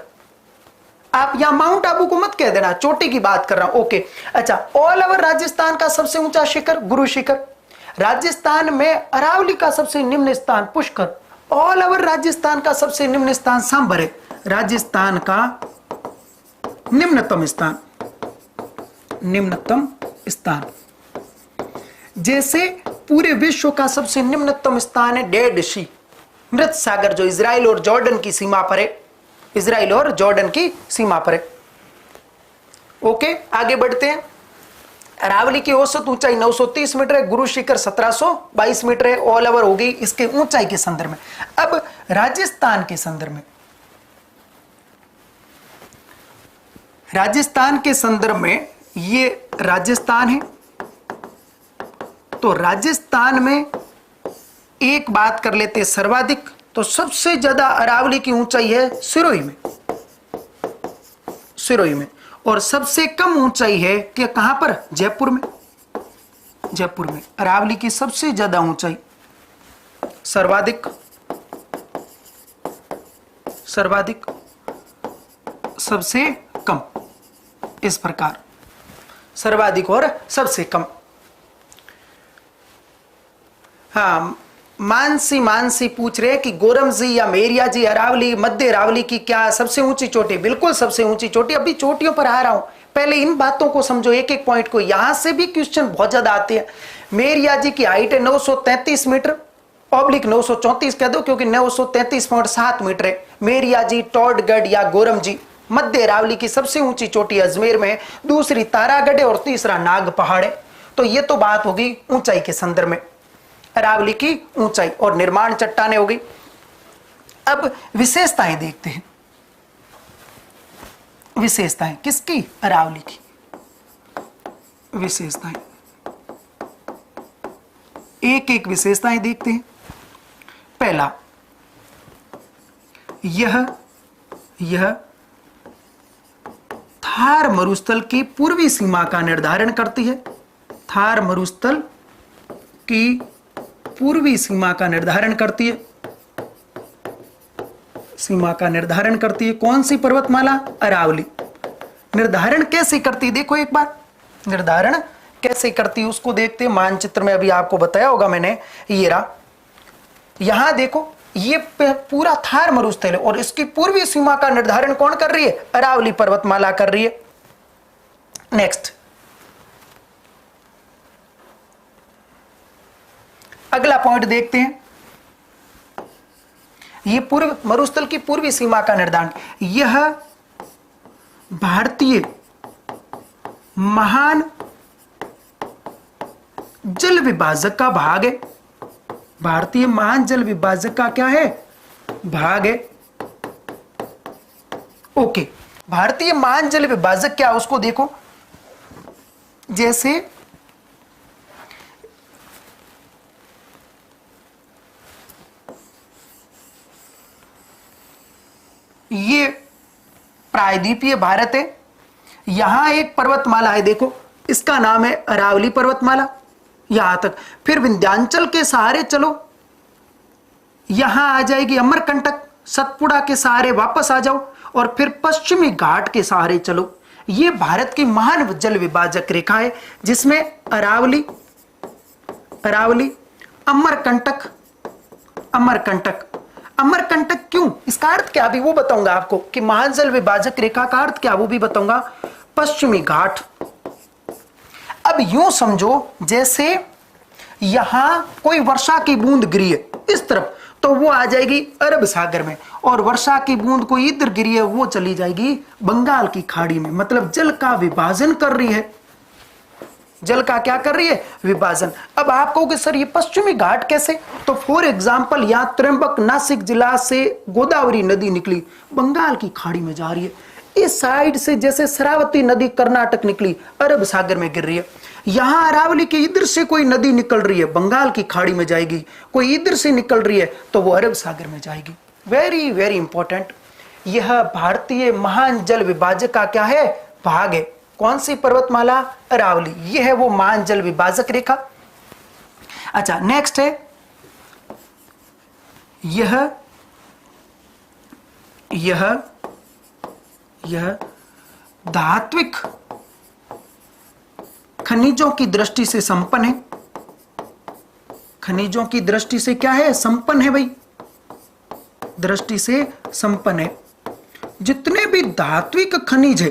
आप यहां माउंट आबू को मत कह देना, चोटी की बात कर रहा हूं। ओके, अच्छा, ऑल ओवर राजस्थान का सबसे ऊंचा शिखर गुरु शिखर। राजस्थान में अरावली का सबसे निम्न स्थान पुष्कर। ऑल ओवर राजस्थान का सबसे निम्न स्थान सांबर है। राजस्थान का निम्नतम स्थान, निम्नतम स्थान। जैसे पूरे विश्व का सबसे निम्नतम स्थान है डेड सी, मृत सागर, जो इजराइल और जॉर्डन की सीमा पर है, इजराइल और जॉर्डन की सीमा पर है। ओके, आगे बढ़ते हैं। अरावली की औसत ऊंचाई 930 मीटर है, गुरु शिखर 1722 मीटर है। ऑल ओवर हो गई इसके ऊंचाई के संदर्भ में। अब राजस्थान के संदर्भ में, राजस्थान के संदर्भ में, ये राजस्थान है, तो राजस्थान में एक बात कर लेते हैं सर्वाधिक, तो सबसे ज्यादा अरावली की ऊंचाई है सिरोही में, सिरोही में। और सबसे कम ऊंचाई है कि कहां पर, जयपुर में, जयपुर में। अरावली की सबसे ज्यादा ऊंचाई, सर्वाधिक, सर्वाधिक, सबसे कम, इस प्रकार सर्वाधिक और सबसे कम। हाँ, मानसी पूछ रहे हैं कि गोरम जी या मेरिया जी अरावली, मध्य अरावली की क्या सबसे ऊंची चोटी? बिल्कुल सबसे ऊंची चोटी। अभी चोटियों पर आ रहा हूं, पहले इन बातों को समझो, एक एक पॉइंट को। यहां से भी क्वेश्चन बहुत ज्यादा आते हैं। मेरिया जी की हाइट है 933 मीटर, ऑब्लिक 934 कह दो, क्योंकि 933.7 मीटर है। मेरिया जी, टॉडगढ़ या गोरम जी। मध्य अरावली की सबसे ऊंची चोटी अजमेर में है, दूसरी तारागढ़ है और तीसरा नाग पहाड़ है। तो ये तो बात होगी ऊंचाई के संदर्भ में, अरावली की ऊंचाई और निर्माण चट्टाने हो गई। अब विशेषताएं देखते हैं, विशेषताएं किसकी? अरावली की विशेषताएं। एक एक विशेषताएं देखते हैं। पहला, यह थार मरुस्थल की पूर्वी सीमा का निर्धारण करती है। थार मरुस्थल की पूर्वी सीमा का निर्धारण करती है, सीमा का निर्धारण करती है। कौन सी पर्वतमाला? अरावली। निर्धारण कैसे करती है? देखो एक बार, निर्धारण कैसे करती है उसको देखते हैं। मानचित्र में अभी आपको बताया होगा मैंने, ये रहा, यहां देखो, ये पूरा थार मरुस्थल है और इसकी पूर्वी सीमा का निर्धारण कौन कर रही है? अरावली पर्वतमाला कर रही है। नेक्स्ट, अगला पॉइंट देखते हैं। ये पूर्व मरुस्थल की पूर्वी सीमा का निर्धारण, यह भारतीय महान जल विभाजक का भाग है। भारतीय महान जल विभाजक का क्या है? भाग है। ओके, भारतीय महान जल विभाजक क्या, उसको देखो। जैसे ये प्रायद्वीपीय भारत है, यहां एक पर्वतमाला है, देखो इसका नाम है अरावली पर्वतमाला, यहां तक। फिर विंध्याचल के सहारे चलो, यहां आ जाएगी अमरकंटक, सतपुड़ा के सहारे वापस आ जाओ और फिर पश्चिमी घाट के सहारे चलो। ये भारत की महान जल विभाजक रेखा है, जिसमें अरावली, अरावली, अमरकंटक, अमरकंटक। अमरकंटक क्यों, इसका अर्थ क्या, अभी वो बताऊंगा आपको कि महान जल विभाजक रेखा का अर्थ क्या, वो भी बताऊंगा। पश्चिमी घाट। अब यूं समझो जैसे यहां कोई वर्षा की बूंद गिरी है इस तरफ, तो वो आ जाएगी अरब सागर में, और वर्षा की बूंद कोई इधर गिरी है, वो चली जाएगी बंगाल की खाड़ी में। मतलब जल का विभाजन कर रही है, जल का क्या कर रही है? विभाजन। अब आप कहोगे सर ये पश्चिमी घाट कैसे? तो फॉर एग्जांपल यहां त्र्यंबक नासिक जिला से गोदावरी नदी निकली, बंगाल की खाड़ी में जा रही है। इस साइड से जैसे शरावती नदी कर्नाटक निकली, अरब सागर में गिर रही है। यहां अरावली के इधर से कोई नदी निकल रही है, बंगाल की खाड़ी में जाएगी। कोई इधर से निकल रही है तो वो अरब सागर में जाएगी। Very very important. यह भारतीय महान जल विभाजक का क्या है? भाग है। कौन सी पर्वतमाला? अरावली। यह है वो महान जल विभाजक रेखा। अच्छा, नेक्स्ट है यह धात्विक खनिजों की दृष्टि से संपन्न है। खनिजों की दृष्टि से क्या है? संपन्न है भाई, दृष्टि से संपन्न है। जितने भी धात्विक खनिज है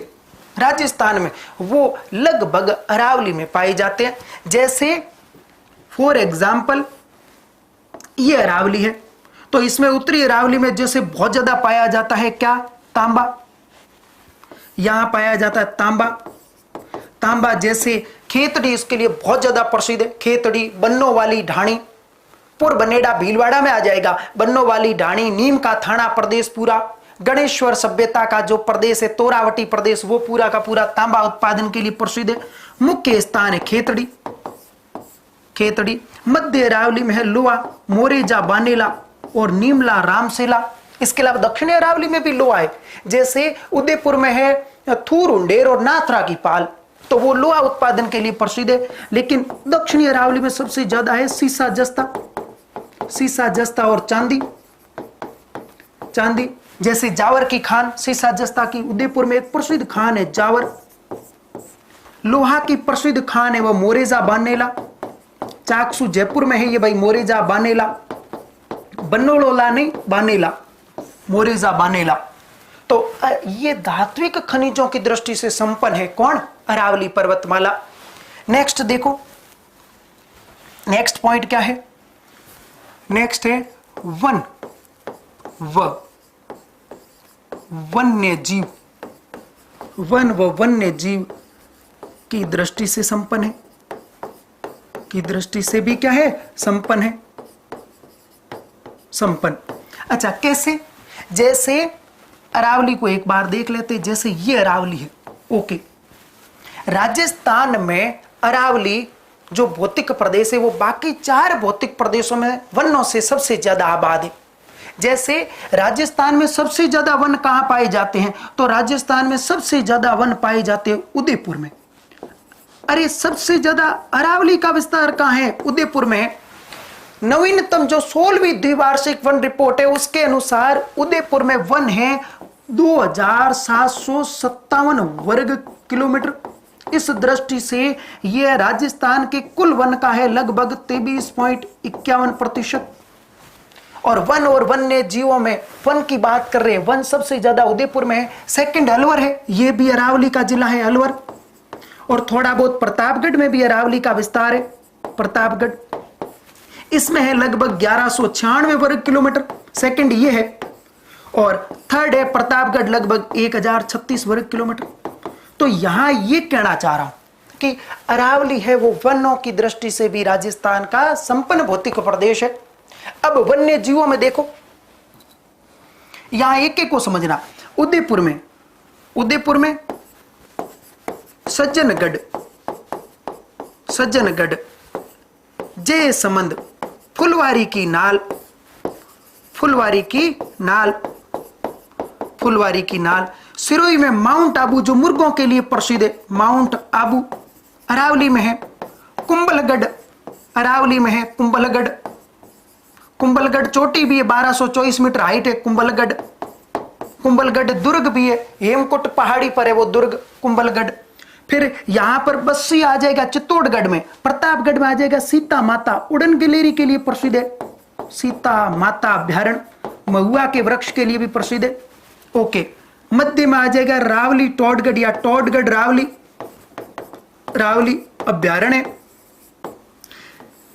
राजस्थान में वो लगभग अरावली में पाए जाते हैं। जैसे फॉर एग्जाम्पल ये अरावली है, तो इसमें उत्तरी अरावली में जैसे बहुत ज्यादा पाया जाता है क्या, तांबा, यहां पाया जाता है तांबा। तांबा जैसे खेतड़ी इसके लिए बहुत ज्यादा प्रसिद्ध है, खेतड़ी, बन्नो वाली ढाणी, पुरबनेड़ा भीलवाड़ा में आ जाएगा, बन्नो वाली ढाणी, नीम का थाना प्रदेश पूरा, गणेश्वर सभ्यता का जो प्रदेश है तोरावटी प्रदेश वो पूरा का पूरा तांबा उत्पादन के लिए प्रसिद्ध है। मुख्य स्थान है खेतड़ी, खेतड़ी। मध्य अरावली में है लोहा, मोरेजा, बानेला और नीमला, रामसेला। इसके अलावा दक्षिणी अरावली में भी लोहा है, जैसे उदयपुर में है थूर, उंडेर और नाथरा की पाल, तो वो लोहा उत्पादन के लिए प्रसिद्ध है। लेकिन दक्षिणी अरावली में सबसे ज्यादा है सीसा जस्ता, सीसा जस्ता और चांदी, चांदी। जैसे जावर की खान सीसा जस्ता की, उदयपुर में एक प्रसिद्ध खान है जावर। लोहा की प्रसिद्ध खान है वो मोरेजा, बानेला। चाकसू जयपुर में है ये भाई मोरेजा, बानेला। बन्नोड़ोला नहीं, बानेला, मोरेजा, बानेला। तो ये धात्विक खनिजों की दृष्टि से संपन्न है कौन, अरावली पर्वतमाला। नेक्स्ट देखो, नेक्स्ट पॉइंट क्या है, नेक्स्ट है वन व वन्य जीव। वन व वन्य जीव की दृष्टि से संपन्न है, की दृष्टि से भी क्या है, संपन्न है, संपन्न। अच्छा कैसे, जैसे अरावली को एक बार देख लेते, जैसे ये अरावली है, ओके। राजस्थान में अरावली जो भौतिक प्रदेश है वो बाकी 4 भौतिक प्रदेशों में वनों से सबसे ज्यादा आबाद है। जैसे राजस्थान में सबसे ज्यादा वन कहां पाए जाते हैं, तो राजस्थान में सबसे ज्यादा वन पाए जाते हैं उदयपुर में। अरे सबसे ज्यादा अरावली का विस्तार कहां है, उदयपुर में। नवीनतम जो 16वीं द्विवार्षिक वन रिपोर्ट है उसके अनुसार उदयपुर में वन है 2757 वर्ग किलोमीटर। इस दृष्टि से यह राजस्थान के कुल वन का है लगभग 23.51%। और वन और वन्य जीवों में वन की बात कर रहे हैं, वन सबसे ज्यादा उदयपुर में है, सेकंड अलवर है, यह भी अरावली का जिला है अलवर। और थोड़ा बहुत प्रतापगढ़ में भी अरावली का विस्तार है, प्रतापगढ़, इसमें है लगभग 1196 वर्ग किलोमीटर, सेकंड ये है। और थर्ड है प्रतापगढ़ लगभग 1036 वर्ग किलोमीटर। तो यहां ये कहना चाह रहा हूं कि अरावली है वो वनों की दृष्टि से भी राजस्थान का संपन्न भौतिक प्रदेश है। अब वन्य जीवों में देखो, यहां एक एक को समझना। उदयपुर में, उदयपुर में सज्जनगढ़, सज्जनगढ़, जय समंद, फुलवारी की नाल, फुलवारी की नाल, फुलवारी की नाल। सिरोही में माउंट आबू जो मुर्गों के लिए प्रसिद्ध है, माउंट आबू अरावली में है। कुंभलगढ़ अरावली में है, कुंभलगढ़, कुंभलगढ़ चोटी भी है, 1224 मीटर हाइट है कुंभलगढ़। कुंभलगढ़ दुर्ग भी है, हेमकुट पहाड़ी पर है वो दुर्ग कुंभलगढ़। फिर यहां पर बस्सी आ जाएगा चित्तौड़गढ़ में, प्रतापगढ़ में आ जाएगा सीता माता, उड़न गिलेरी के लिए प्रसिद्ध है, सीता माता अभ्यारण्य, महुआ के वृक्ष के लिए भी प्रसिद्ध है, ओके। मध्य में आ जाएगा रावली टोडगढ़ या टोडगढ़ रावली, रावली अभ्यारण्य।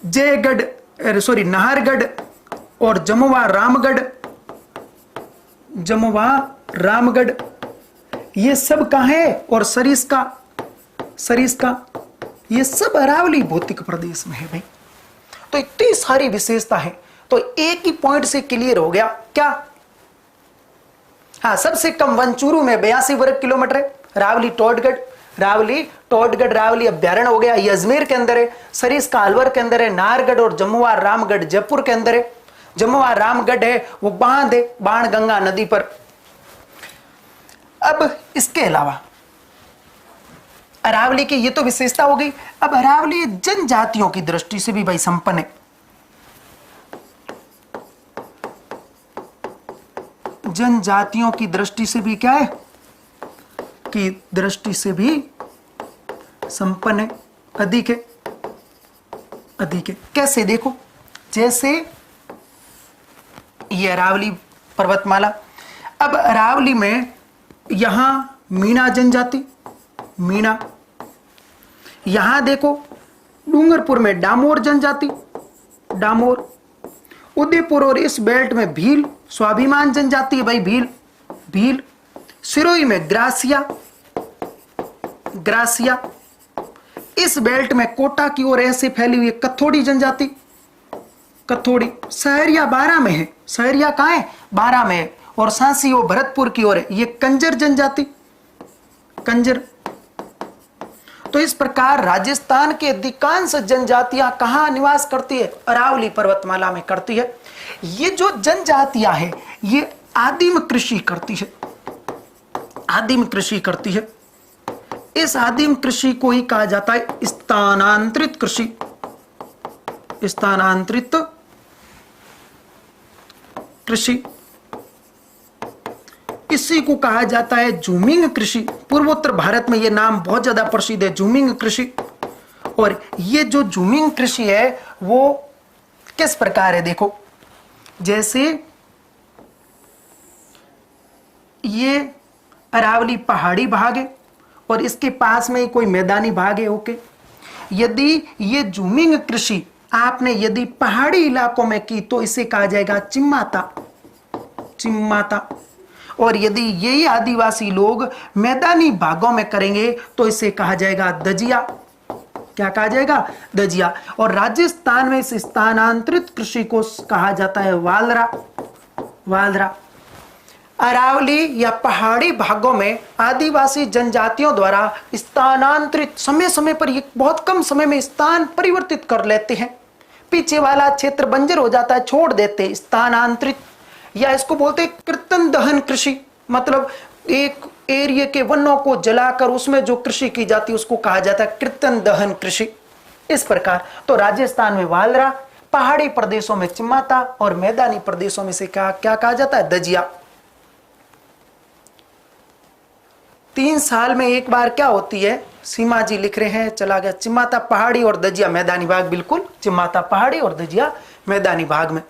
जयगढ़ सॉरी नाहरगढ़ और जमुआ रामगढ़, जमुआ रामगढ़ ये सब कहां है, और सरिस्का, सरिस्का ये सब अरावली भौतिक प्रदेश में है भाई। तो इतनी सारी विशेषता है, तो एक ही पॉइंट से क्लियर हो गया क्या, हाँ सबसे कम वन चूरू में 82 वर्ग किलोमीटर है, रावली टोडगढ़, रावली टोडगढ़ रावली अभ्यारण्य हो गया, ये अजमेर के अंदर है, सरिस्का अलवर के अंदर है, नाहरगढ़ और जमुआ रामगढ़ जयपुर के अंदर है। जमुआ रामगढ़ है वो बांध है, बाण गंगा नदी पर। अब इसके अलावा अरावली की ये तो विशेषता हो गई। अब अरावली जनजातियों की दृष्टि से भी भाई संपन्न है, जनजातियों की दृष्टि से भी क्या है, की दृष्टि से भी संपन्न है, अधिक है, अधिक है। कैसे देखो, जैसे ये अरावली पर्वतमाला, अब अरावली में यहां मीणा जनजाति, मीणा। यहां देखो डूंगरपुर में डामोर जनजाति, डामोर। उदयपुर और इस बेल्ट में भील, स्वाभिमान जनजाति है भाई, भील, भील। सिरोही में ग्रासिया, ग्रासिया। इस बेल्ट में कोटा की ओर ऐसे फैली हुई कथोड़ी जनजाति, कथोड़ी। सहरिया 12 में है, सहरिया कहां है? 12 में है। और सांसी वो भरतपुर की ओर है, ये कंजर जनजाति, कंजर। तो इस प्रकार राजस्थान की अधिकांश जनजातियां कहां निवास करती है? अरावली पर्वतमाला में करती है। ये जो जनजातियां हैं ये आदिम कृषि करती है, आदिम कृषि करती है। इस आदिम कृषि को ही कहा जाता है स्थानांतरित कृषि, स्थानांतरित कृषि। इसी को कहा जाता है झूमिंग कृषि। पूर्वोत्तर भारत में यह नाम बहुत ज्यादा प्रसिद्ध है, झूमिंग कृषि। और ये जो झूमिंग कृषि है वो किस प्रकार है? देखो, जैसे ये अरावली पहाड़ी भाग है और इसके पास में ही कोई मैदानी भाग है, ओके। यदि ये झूमिंग कृषि आपने यदि पहाड़ी इलाकों में की तो इसे कहा जाएगा चिम्माता, चिम्माता। और यदि यही आदिवासी लोग मैदानी भागों में करेंगे तो इसे कहा जाएगा दजिया। क्या कहा जाएगा? दजिया। और राजस्थान में इस स्थानांतरित कृषि को कहा जाता है वालरा, वालरा। अरावली या पहाड़ी भागों में आदिवासी जनजातियों द्वारा स्थानांतरित, समय समय पर ये बहुत कम समय में स्थान परिवर्तित कर लेते हैं। पीछे वाला क्षेत्र बंजर हो जाता है, छोड़ देते, स्थानांतरित। या इसको बोलते हैं कीर्तन दहन कृषि, मतलब एक एरिया के वनों को जलाकर उसमें जो कृषि की जाती है उसको कहा जाता है कीर्तन दहन कृषि। इस प्रकार तो राजस्थान में वालरा, पहाड़ी प्रदेशों में चिम्माता और मैदानी प्रदेशों में से क्या कहा जाता है? दजिया। 3 साल में एक बार क्या होती है? सीमा जी लिख रहे हैं, चला गया। चिम्माता पहाड़ी और दजिया मैदानी भाग, बिल्कुल, चिम्माता पहाड़ी और दजिया मैदानी भाग में।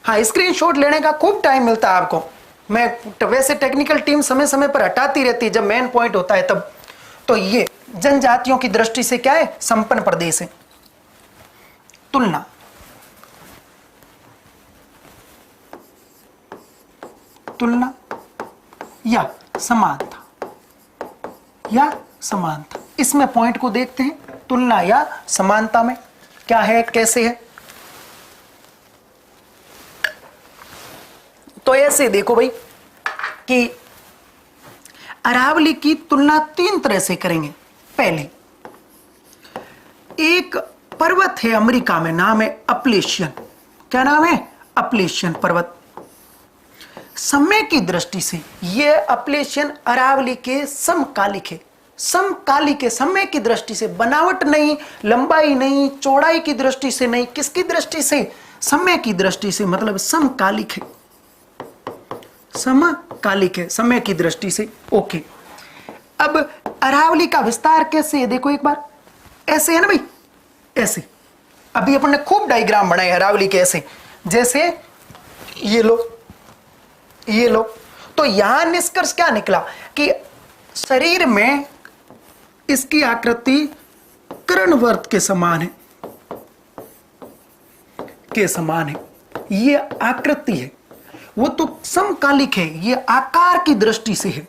हाँ, स्क्रीनशॉट लेने का खूब टाइम मिलता है आपको। मैं वैसे टेक्निकल टीम समय समय पर हटाती रहती है जब मेन पॉइंट होता है तब। तो ये जनजातियों की दृष्टि से क्या है? संपन्न प्रदेश है। तुलना, तुलना या समानता, या समानता, इसमें पॉइंट को देखते हैं। तुलना या समानता में क्या है, कैसे है? तो ऐसे देखो भाई कि अरावली की तुलना 3 तरह से करेंगे। पहले एक पर्वत है अमेरिका में, नाम है अपलेशियन। क्या नाम है? अपलेशियन पर्वत। समय की दृष्टि से यह अपलेशियन अरावली के समकालिक है। समकालिक है समय की दृष्टि से, बनावट नहीं, लंबाई नहीं, चौड़ाई की दृष्टि से नहीं, किसकी दृष्टि से? समय की दृष्टि से, मतलब समकालिक है, समकालिक है समय की दृष्टि से, ओके। अब अरावली का विस्तार कैसे है? देखो एक बार, ऐसे है ना भाई, ऐसे। अभी अपन ने खूब डायग्राम बनाए अरावली के, ऐसे जैसे ये लो, ये लो। तो यहां निष्कर्ष क्या निकला कि शरीर में इसकी आकृति कर्णवर्त के समान है, के समान है। ये आकृति है, वो तो समकालिक है, ये आकार की दृष्टि से है।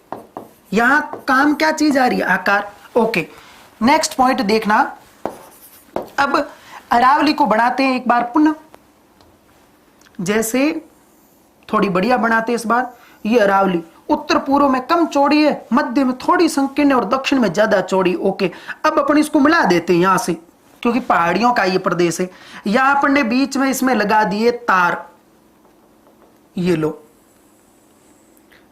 यहां काम क्या चीज आ रही है? आकार, ओके। नेक्स्ट पॉइंट देखना। अब अरावली को बनाते हैं एक बार पुनः, जैसे थोड़ी बढ़िया बनाते हैं इस बार। ये अरावली उत्तर पूर्व में कम चौड़ी है, मध्य में थोड़ी संकीर्ण है और दक्षिण में ज्यादा चौड़ी, ओके। अब अपन इसको मिला देते हैं यहां से, क्योंकि पहाड़ियों का ये प्रदेश है। यहां अपन ने बीच में इसमें लगा दिए तार, ये लो,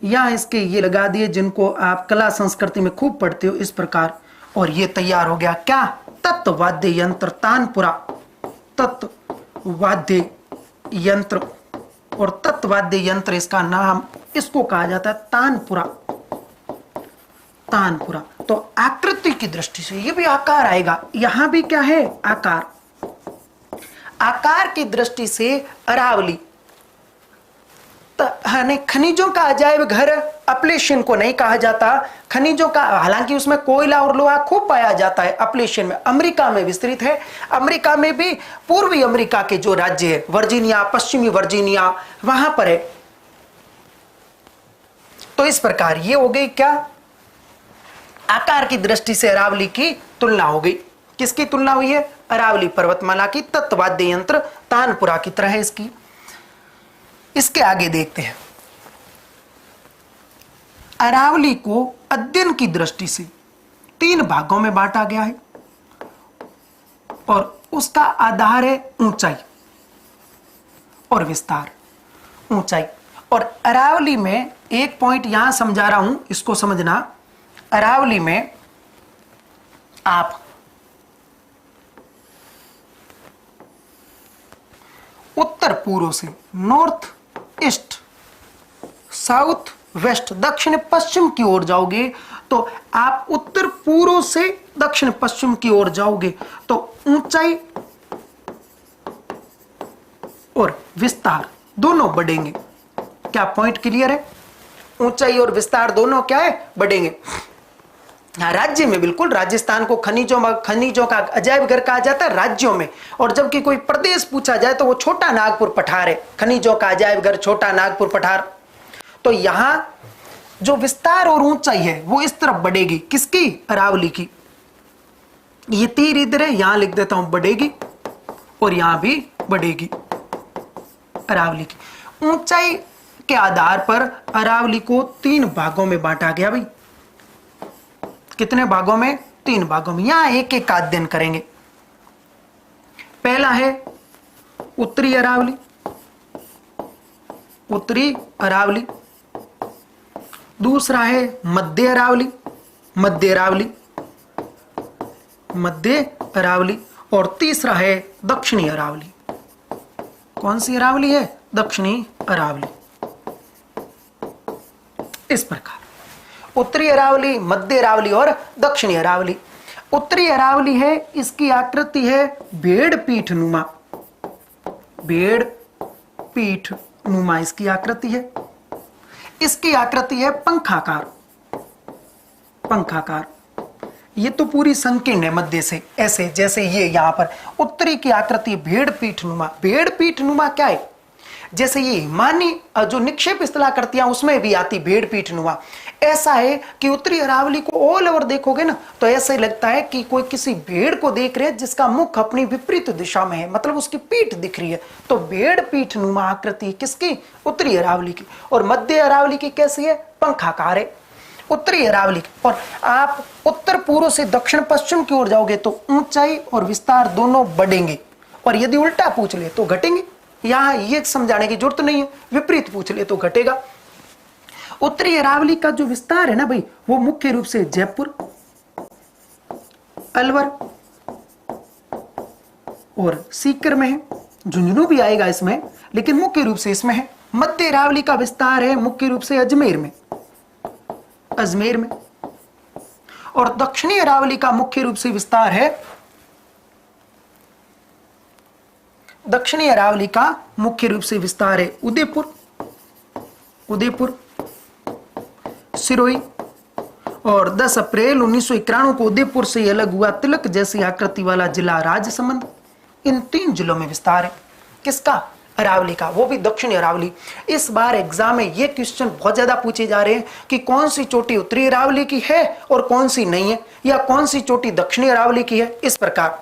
यहां इसके ये लगा दिए जिनको आप कला संस्कृति में खूब पढ़ते हो, इस प्रकार। और ये तैयार हो गया क्या? तत्वाद्य यंत्र तानपुरा, तत्वाद्य यंत्र। और तत्वाद्य यंत्र इसका नाम, इसको कहा जाता है तानपुरा, तानपुरा। तो आकृति की दृष्टि से ये भी आकार आएगा, यहां भी क्या है? आकार। आकार की दृष्टि से अरावली खनिजों का अजायब घर अपलेशियन को नहीं कहा जाता। खनिजों का, हालांकि उसमें कोयला और लोहा खूब पाया जाता है अपलेशियन में, अमेरिका में विस्तृत है। अमेरिका में भी पूर्वी अमेरिका के जो राज्य है, वर्जीनिया, पश्चिमी वर्जीनिया, वहां पर है। तो इस प्रकार ये हो गई क्या, आकार की दृष्टि से अरावली की तुलना हो गई। किसकी तुलना हुई है? अरावली पर्वतमाला की। तत्वाद्य यंत्र तानपुरा की तरह है इसकी। इसके आगे देखते हैं, अरावली को अध्ययन की दृष्टि से 3 भागों में बांटा गया है और उसका आधार है ऊंचाई और विस्तार। ऊंचाई और अरावली में एक पॉइंट यहां समझा रहा हूं, इसको समझना। अरावली में आप उत्तर पूर्व से नॉर्थ ईस्ट, साउथ वेस्ट, दक्षिण पश्चिम की ओर जाओगे तो आप उत्तर पूर्व से दक्षिण पश्चिम की ओर जाओगे तो ऊंचाई और विस्तार दोनों बढ़ेंगे। क्या पॉइंट क्लियर है? ऊंचाई और विस्तार दोनों क्या है? बढ़ेंगे। राज्य में बिल्कुल, राजस्थान को खनिजों का अजायब घर कहा जाता है राज्यों में, और जबकि कोई प्रदेश पूछा जाए तो वो छोटा नागपुर पठार है, खनिजों का अजायब घर छोटा नागपुर पठार। तो यहां जो विस्तार और ऊंचाई है वो इस तरफ बढ़ेगी। किसकी? अरावली की। ये तीर इधर है, यहां लिख देता हूं बढ़ेगी, और यहां भी बढ़ेगी अरावली की। ऊंचाई के आधार पर अरावली को 3 भागों में बांटा गया। भाई कितने भागों में? 3 भागों में। यहां एक एक का अध्ययन करेंगे। पहला है उत्तरी अरावली। उत्तरी अरावली। दूसरा है मध्य अरावली। मध्य अरावली, मध्य अरावली। और तीसरा है दक्षिणी अरावली। कौन सी अरावली है? दक्षिणी अरावली। इस प्रकार उत्तरी अरावली, मध्य अरावली और दक्षिणी अरावली। उत्तरी अरावली है, इसकी आकृति है भेड़ पीठ नुमा। भेड़ पीठ नुमा इसकी आकृति है। इसकी आकृति है पंखाकार। पंखाकार। ये तो पूरी संकीर्ण है मध्य से, ऐसे जैसे ये यहां पर। उत्तरी की आकृति भेड़ पीठ नुमा। भेड़ पीठ नुमा क्या है? जैसे ये हिमानी जो निक्षेप स्थलाकृतियां उसमें भी आती भेड़ पीठ नुमा। ऐसा है कि उत्तरी अरावली को ऑल ओवर देखोगे ना तो ऐसा ही लगता है कि कोई किसी भेड़ को देख रहे हैं जिसका मुख अपनी विपरीत दिशा में है, मतलब उसकी पीठ दिख रही है। तो भेड़ पीठ नुमा आकृति किसकी? उत्तरी अरावली की। और मध्य अरावली की कैसी है? पंखाकार है उत्तरी अरावली की। और आप उत्तर पूर्व से दक्षिण पश्चिम की ओर जाओगे तो ऊंचाई और विस्तार दोनों बढ़ेंगे, और यदि उल्टा पूछ ले तो घटेंगे। यहां ये समझाने की जरूरत नहीं है, विपरीत पूछ ले तो घटेगा। उत्तरी अरावली का जो विस्तार है ना भाई, वो मुख्य रूप से जयपुर, अलवर और सीकर में है। झुंझुनू भी आएगा इसमें, लेकिन मुख्य रूप से इसमें है। मध्य अरावली का विस्तार है मुख्य रूप से अजमेर में, अजमेर में। और दक्षिणी अरावली का मुख्य रूप से विस्तार है, दक्षिणी अरावली का मुख्य रूप से विस्तार है उदयपुर, उदयपुर, सिरोही। और 10 अप्रैल 1991 को उदयपुर से अलग हुआ तिलक जैसी आकृति वाला जिला राजसमंद। इन 3 जिलों में विस्तार है। किसका? अरावली का, वो भी दक्षिणी अरावली। इस बार एग्जाम में ये क्वेश्चन बहुत ज्यादा पूछे जा रहे हैं कि कौन सी चोटी उत्तरी अरावली की है और कौन सी नहीं है, या कौन सी चोटी दक्षिणी अरावली की है। इस प्रकार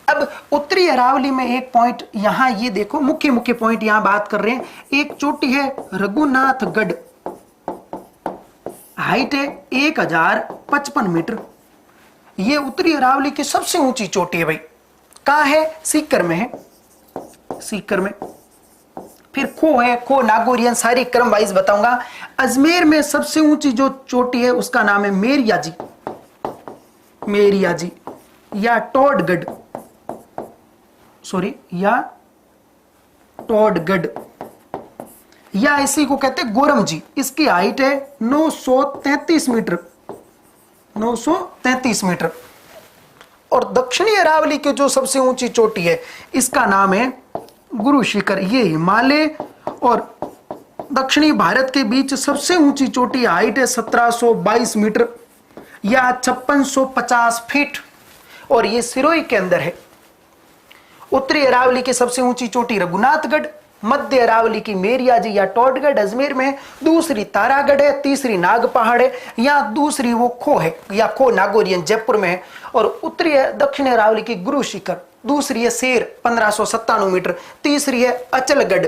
अब उत्तरी अरावली में एक पॉइंट यहां ये देखो, मुख्य मुख्य पॉइंट यहां बात कर रहे हैं। एक चोटी है रघुनाथगढ़, हाइट है 1055 मीटर। ये उत्तरी अरावली की सबसे ऊंची चोटी है भाई। कहां है? सीकर में है, सीकर में। फिर खो है, खो नागौरियन, सारी क्रम वाइज बताऊंगा। अजमेर में सबसे ऊंची जो चोटी है उसका नाम है मेरिया जी, मेरिया जी, या टोडगढ़, सॉरी, या टोडगढ़, या इसी को कहते हैं गोरम जी। इसकी हाइट है 933 मीटर, 933 मीटर। और दक्षिणी अरावली की जो सबसे ऊंची चोटी है इसका नाम है गुरु शिखर। ये हिमालय और दक्षिणी भारत के बीच सबसे ऊंची चोटी, हाइट है 1722 मीटर या 5650 फीट, और ये सिरोही के अंदर है। उत्तरी अरावली की सबसे ऊंची चोटी रघुनाथगढ़, मध्य अरावली की मेरियाजी या टोडगढ़ अजमेर में, दूसरी तारागढ़ है, तीसरी नाग पहाड़ है, या दूसरी वो खो है या खो नागौरियन जयपुर में है, और उत्तरी दक्षिण अरावली की गुरु शिखर, दूसरी है शेर 1597 मीटर, तीसरी है अचलगढ़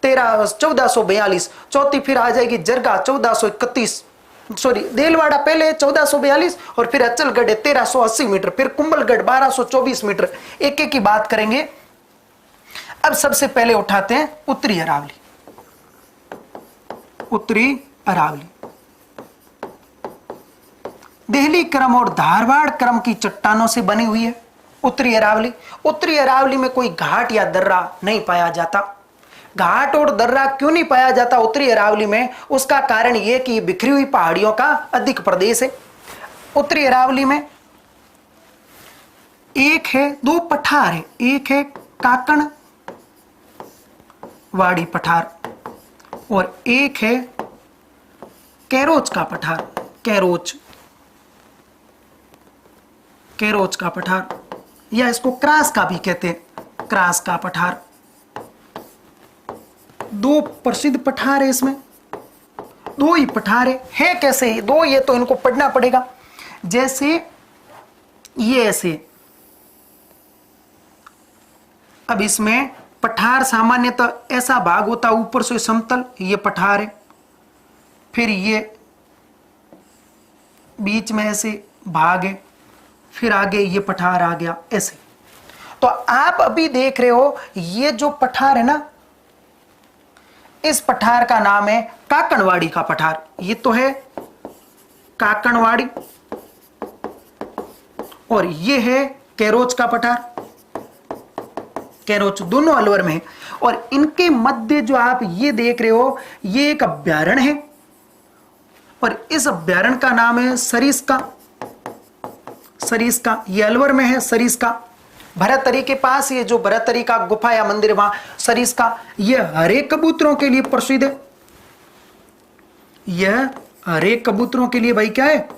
1442, चौथी फिर आ जाएगी जरगा 1431, सॉरी देलवाड़ा पहले 1442 और फिर अचलगढ़ 1380 मीटर, फिर कुंभलगढ़ 1224 मीटर। एक एक की बात करेंगे। अब सबसे पहले उठाते हैं उत्तरी अरावली। उत्तरी अरावली देहली क्रम और धारवाड़ क्रम की चट्टानों से बनी हुई है उत्तरी अरावली। उत्तरी अरावली में कोई घाट या दर्रा नहीं पाया जाता। घाट और दर्रा क्यों नहीं पाया जाता उत्तरी अरावली में? उसका कारण यह कि बिखरी हुई पहाड़ियों का अधिक प्रदेश है। उत्तरी अरावली में एक है, दो पठार है, एक है काकण वाड़ी पठार और एक है कैरोच का पठार, कैरोच का पठार, या इसको क्रास का भी कहते हैं, क्रास का पठार। दो प्रसिद्ध पठार है इसमें, दो ही पठार है कैसे दो, ये तो इनको पढ़ना पड़ेगा। जैसे ये ऐसे, अब इसमें पठार सामान्यतः ऐसा भाग होता है ऊपर से समतल, ये पठार है, फिर ये बीच में ऐसे भाग है, फिर आगे ये पठार आ गया ऐसे। तो आप अभी देख रहे हो ये जो पठार है ना, इस पठार का नाम है काकणवाड़ी का पठार। ये तो है काकणवाड़ी और ये है कैरोच का पठार। कैरोच दोनों अलवर में है और इनके मध्य जो आप ये देख रहे हो ये एक अभ्यारण्य है और इस अभ्यारण्य का नाम है सरिस्का। सरिस्का ये अलवर में है। सरिस्का भरतरी के पास, ये जो भरतरी का गुफा या मंदिर वहां सरिस्का, ये हरे कबूतरों के लिए प्रसिद्ध है। यह हरे कबूतरों के लिए भाई क्या है,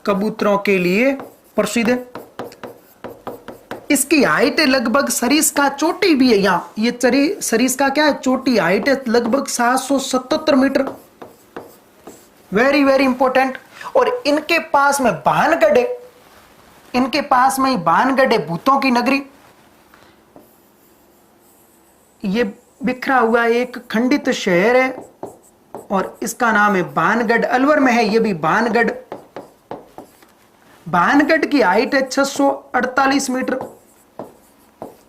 कबूतरों के लिए प्रसिद्ध है। इसकी हाइट है लगभग, सरिस्का चोटी भी है यहां, ये सरिस्का क्या है, चोटी, हाइट है लगभग 777 मीटर। Very very important. और इनके पास में भानगढ़ है, इनके पास में ही भानगढ़ है, भूतों की नगरी। ये बिखरा हुआ एक खंडित शहर है और इसका नाम है भानगढ़, अलवर में है ये भी भानगढ़। भानगढ़ की हाइट है 648 मीटर,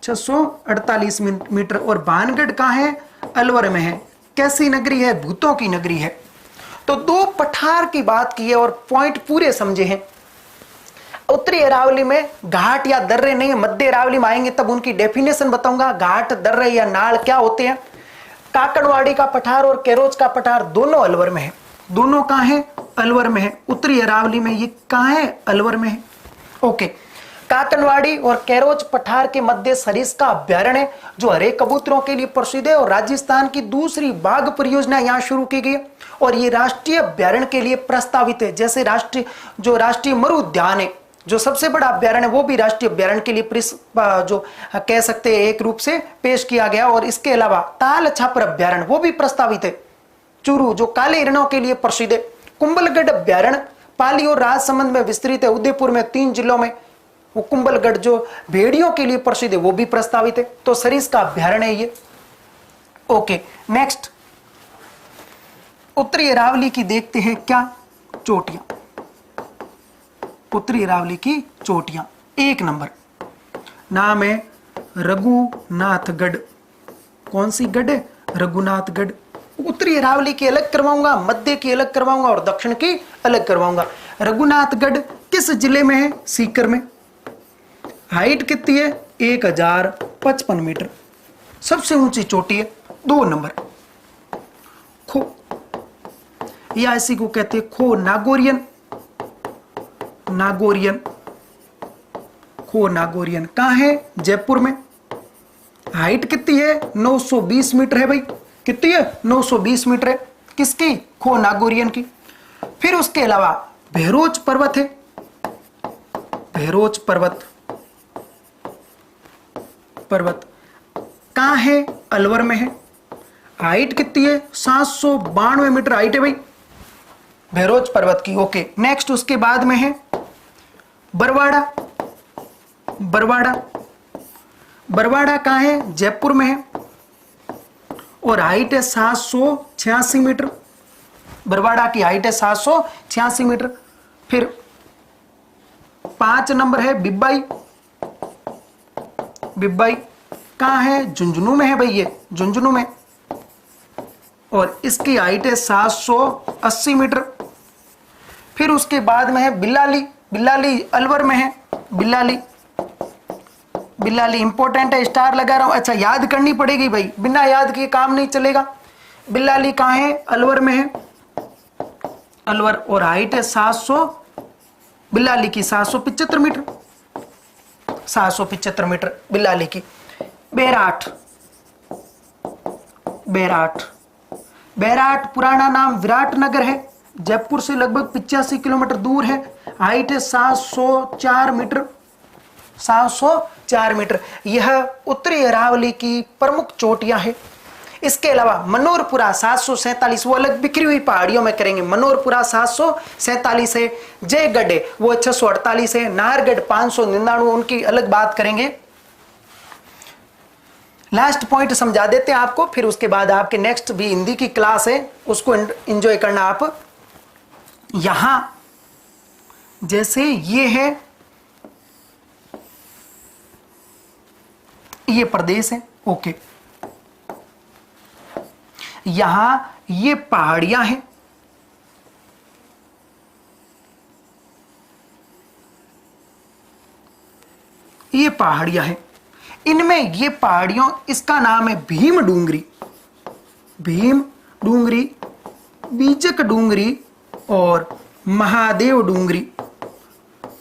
648 मीटर। और भानगढ़ कहां है, अलवर में है। कैसी नगरी है, भूतों की नगरी है। तो दो पठार की बात की है और पॉइंट पूरे समझे हैं। उत्तरी अरावली में घाट या दर्रे नहीं है, मध्य अरावली में आएंगे तब उनकी डेफिनेशन बताऊंगा, घाट दर्रे या नाल क्या होते हैं। काकड़वाड़ी का पठार और कैरोच का पठार दोनों अलवर में है। दोनों कहां है, अलवर में है। उत्तरी अरावली में ये कहां है, अलवर में है। ओके, काकड़वाड़ी और कैरोच पठार के मध्य सरिस्का अभ्यारण्य है जो हरे कबूतरों के लिए प्रसिद्ध है और राजस्थान की दूसरी बाघ परियोजना यहां शुरू की गई और ये राष्ट्रीय अभ्यारण्य के लिए प्रस्तावित है। जैसे राष्ट्रीय मरु उद्यान है जो सबसे बड़ा अभ्यारण्य, वो भी राष्ट्रीय अभ्यारण्य के लिए जो कह सकते हैं एक रूप से पेश किया गया। और इसके अलावा ताल छापर अभ्यारण्य वो भी प्रस्तावित है। चूरू जो काले हिरणों के लिए प्रसिद्ध है। कुंभलगढ़ अभ्यारण्य पाली और राजसमंद में विस्तृत है। उदयपुर में 3 जिलों में वो कुंभलगढ़ जो भेड़ियों के लिए प्रसिद्ध है वो भी प्रस्तावित है। तो सरिस्का अभ्यारण्य है ये। ओके, नेक्स्ट उत्तरी अरावली की देखते हैं क्या, चोटियां। उत्तरी अरावली की चोटियां, 1 नंबर नाम है रघुनाथगढ़। कौन सी गढ़ है, रघुनाथगढ़। उत्तरी अरावली की अलग करवाऊंगा, मध्य की अलग करवाऊंगा और दक्षिण की अलग करवाऊंगा। रघुनाथगढ़ किस जिले में है, सीकर में। हाइट कितनी है, 1055 मीटर, सबसे ऊंची चोटी है। 2 नंबर खो, या इसी को कहते हैं खो नागौरियन। नागौरियन, खो नागौरियन कहां है, जयपुर में। हाइट कितनी है, 920 मीटर है भाई। कितनी है? 920 मीटर है। किसकी? खो नागोरियन की। फिर उसके अलावा बहरोज पर्वत है, बहरोज पर्वत कहां है? अलवर में है। हाइट कितनी है? 792 मीटर हाइट है भाई बहरोज पर्वत की। ओके, नेक्स्ट उसके बाद में है बरवाड़ा। बरवाड़ा कहां है? जयपुर में है और हाइट है 786 मीटर। बरवाड़ा की हाइट है 786 मीटर। फिर 5 नंबर है बिब्बाई। बिब्बाई कहां है? झुंझुनू में है भाई, ये झुंझुनू में, और इसकी हाइट है 780 मीटर। फिर उसके बाद में है बिल्लाली। बिल्लाली अलवर में है। बिल्लाली इंपॉर्टेंट है, स्टार लगा रहा हूं। अच्छा, याद करनी पड़ेगी भाई, बिना याद किए काम नहीं चलेगा। बिल्लाली कहां है? अलवर में है, अलवर, और हाइट है 700, बिल्लाली की 775 मीटर, 775 मीटर बिल्लाली की। बैराट पुराना नाम विराटनगर है, जयपुर से लगभग 85 किलोमीटर दूर है। हाइट है 704 मीटर, 704 मीटर। यह उत्तरी अरावली की प्रमुख चोटियां हैं। इसके अलावा मनोरपुरा 747, वो अलग बिखरी हुई पहाड़ियों में करेंगे। मनोरपुरा 747 है। जयगढ़ है वो 648 है। नाहरगढ़ 599, उनकी अलग बात करेंगे। लास्ट पॉइंट समझा देते हैं आपको, फिर उसके बाद आपके नेक्स्ट भी हिंदी की क्लास है, उसको एंजॉय करना आप। यहां जैसे ये है, ये प्रदेश है, ओके, यहां ये पहाड़ियां हैं, ये पहाड़ियां हैं। इनमें ये पहाड़ियों, इसका नाम है भीम डूंगरी, बीजक डूंगरी और महादेव डूंगरी।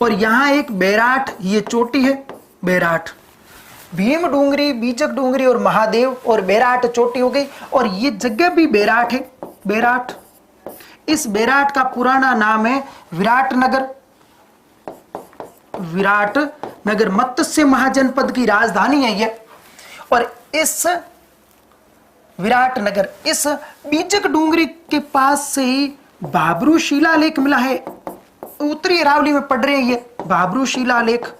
और यहां एक बैराट, ये चोटी है बैराट। भीम डूंगरी, बीजक डूंगरी और महादेव और बैराट चोटी हो गई। और ये जगह भी बैराट है, बैराट। इस बैराट का पुराना नाम है विराटनगर। विराटनगर मत्स्य महाजनपद की राजधानी है ये। और इस विराटनगर, इस बीजक डूंगरी के पास से ही भाबरू शिलालेख मिला है। उत्तरी अरावली में पड़ रहे हैं ये भाबरू शिलालेख।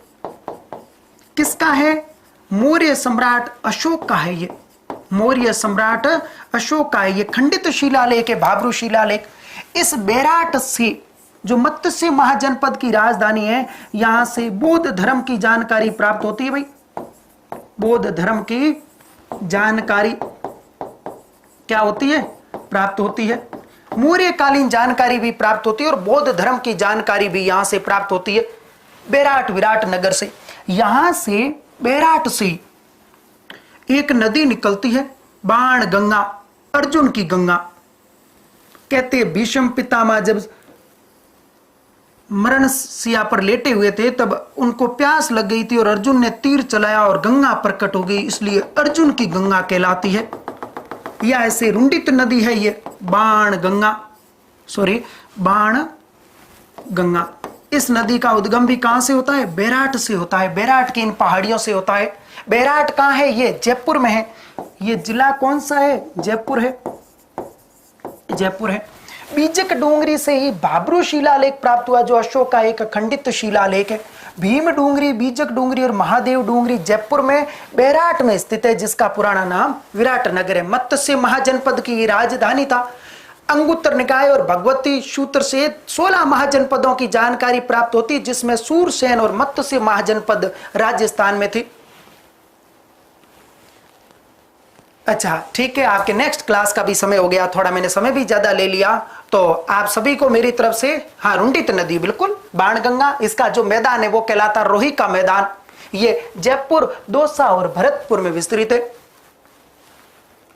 किसका है? मौर्य सम्राट अशोक का है ये, मौर्य सम्राट अशोक का है ये खंडित शिलालेख है, भाबरू शिलालेख। इस बैराट से, जो मत्स्य महाजनपद की राजधानी है, यहां से बौद्ध धर्म की जानकारी प्राप्त होती है भाई। बौद्ध धर्म की जानकारी क्या होती है? प्राप्त होती है। मौर्यकालीन जानकारी भी प्राप्त होती है और बौद्ध धर्म की जानकारी भी यहां से प्राप्त होती है। बैराट, विराटनगर से। यहां से बैराट से एक नदी निकलती है, बाण गंगा, अर्जुन की गंगा। कहते हैं भीष्म पितामह जब मरण सिया पर लेटे हुए थे, तब उनको प्यास लग गई थी और अर्जुन ने तीर चलाया और गंगा प्रकट हो गई, इसलिए अर्जुन की गंगा कहलाती है। या ऐसे रुंडित नदी है ये, बाण गंगा। इस नदी का उद्गम भी कहां से होता है? बैराट से होता है, बैराट की इन पहाड़ियों से होता है। बैराट कहां है? ये जयपुर में है। ये जिला कौन सा है? जयपुर है, जयपुर है। बीजक डूंगरी से ही भाबरू शिलालेख प्राप्त हुआ, जो अशोक का एक अखंडित शिलालेख है। भीम डूंगरी, बीजक डूंगरी और महादेव डूंगरी जयपुर में बैराट में स्थित है, जिसका पुराना नाम विराटनगर है। मत्स्य महाजनपद की राजधानी था। अंगुत्तर निकाय और भगवती सूत्र से 16 महाजनपदों की जानकारी प्राप्त होती, जिसमें सूरसेन और मत्स्य महाजनपद राजस्थान में थी। अच्छा ठीक है, आपके नेक्स्ट क्लास का भी समय हो गया, थोड़ा मैंने समय भी ज्यादा ले लिया, तो आप सभी को मेरी तरफ से, हाँ, रुंडित नदी बिल्कुल, बाणगंगा, इसका जो मैदान है वो कहलाता रोही का मैदान। ये जयपुर, दौसा और भरतपुर में विस्तृत है।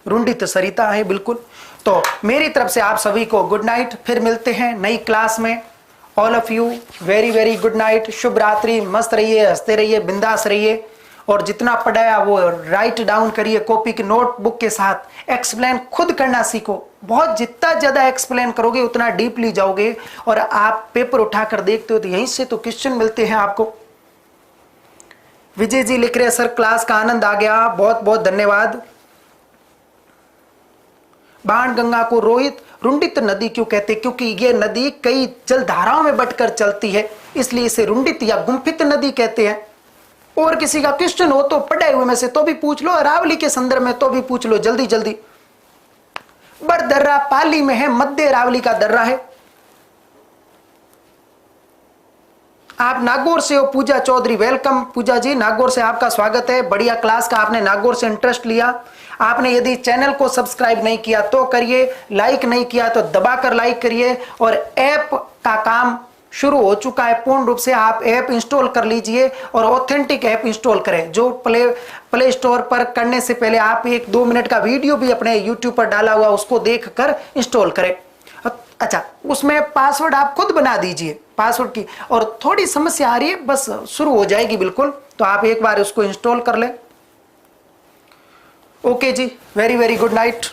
रुंडित सरिता है बिल्कुल। तो मेरी तरफ से आप सभी को गुड नाइट, फिर मिलते हैं नई क्लास में। All of you very very good night, शुभ रात्रि, मस्त रहिए, हंसते रहिए, बिंदास रहिए। और जितना पढ़ाया वो राइट डाउन करिए कॉपी की नोटबुक के साथ। एक्सप्लेन खुद करना सीखो, बहुत जितना ज्यादा एक्सप्लेन करोगे उतना डीपली जाओगे। और आप पेपर उठाकर देखते हो तो यहीं से तो क्वेश्चन मिलते हैं आपको। विजय जी लिख रहे हैं सर क्लास का आनंद आ गया, बहुत बहुत धन्यवाद। बाण गंगा को रोहित रुंडित नदी क्यों कहते हैं? क्योंकि ये नदी कई जलधाराओं में बटकर चलती है, इसलिए इसे रुंडित या गुंफित नदी कहते हैं। और किसी का क्वेश्चन हो तो पढ़े हुए में से तो भी पूछ लो, अरावली के संदर्भ में तो भी पूछ लो जल्दी जल्दी। बड़ दर्रा पाली में है, मध्य अरावली का दर्रा है। आप नागौर से हो पूजा चौधरी, वेलकम पूजा जी, नागौर से आपका स्वागत है। बढ़िया क्लास का आपने नागौर से इंटरेस्ट लिया। आपने यदि चैनल को सब्सक्राइब नहीं किया तो करिए, लाइक नहीं किया तो दबाकर लाइक करिए। और ऐप का काम शुरू हो चुका है पूर्ण रूप से, आप ऐप इंस्टॉल कर लीजिए और ऑथेंटिक ऐप इंस्टॉल करें। जो प्ले स्टोर पर करने से पहले आप 1-2 मिनट का वीडियो भी अपने यूट्यूब पर डाला हुआ उसको देखकर इंस्टॉल करें। अच्छा, उसमें पासवर्ड आप खुद बना दीजिए पासवर्ड की, और थोड़ी समस्या आ रही है, बस शुरू हो जाएगी बिल्कुल, तो आप एक बार उसको इंस्टॉल कर लें। ओके जी, वेरी वेरी गुड नाइट।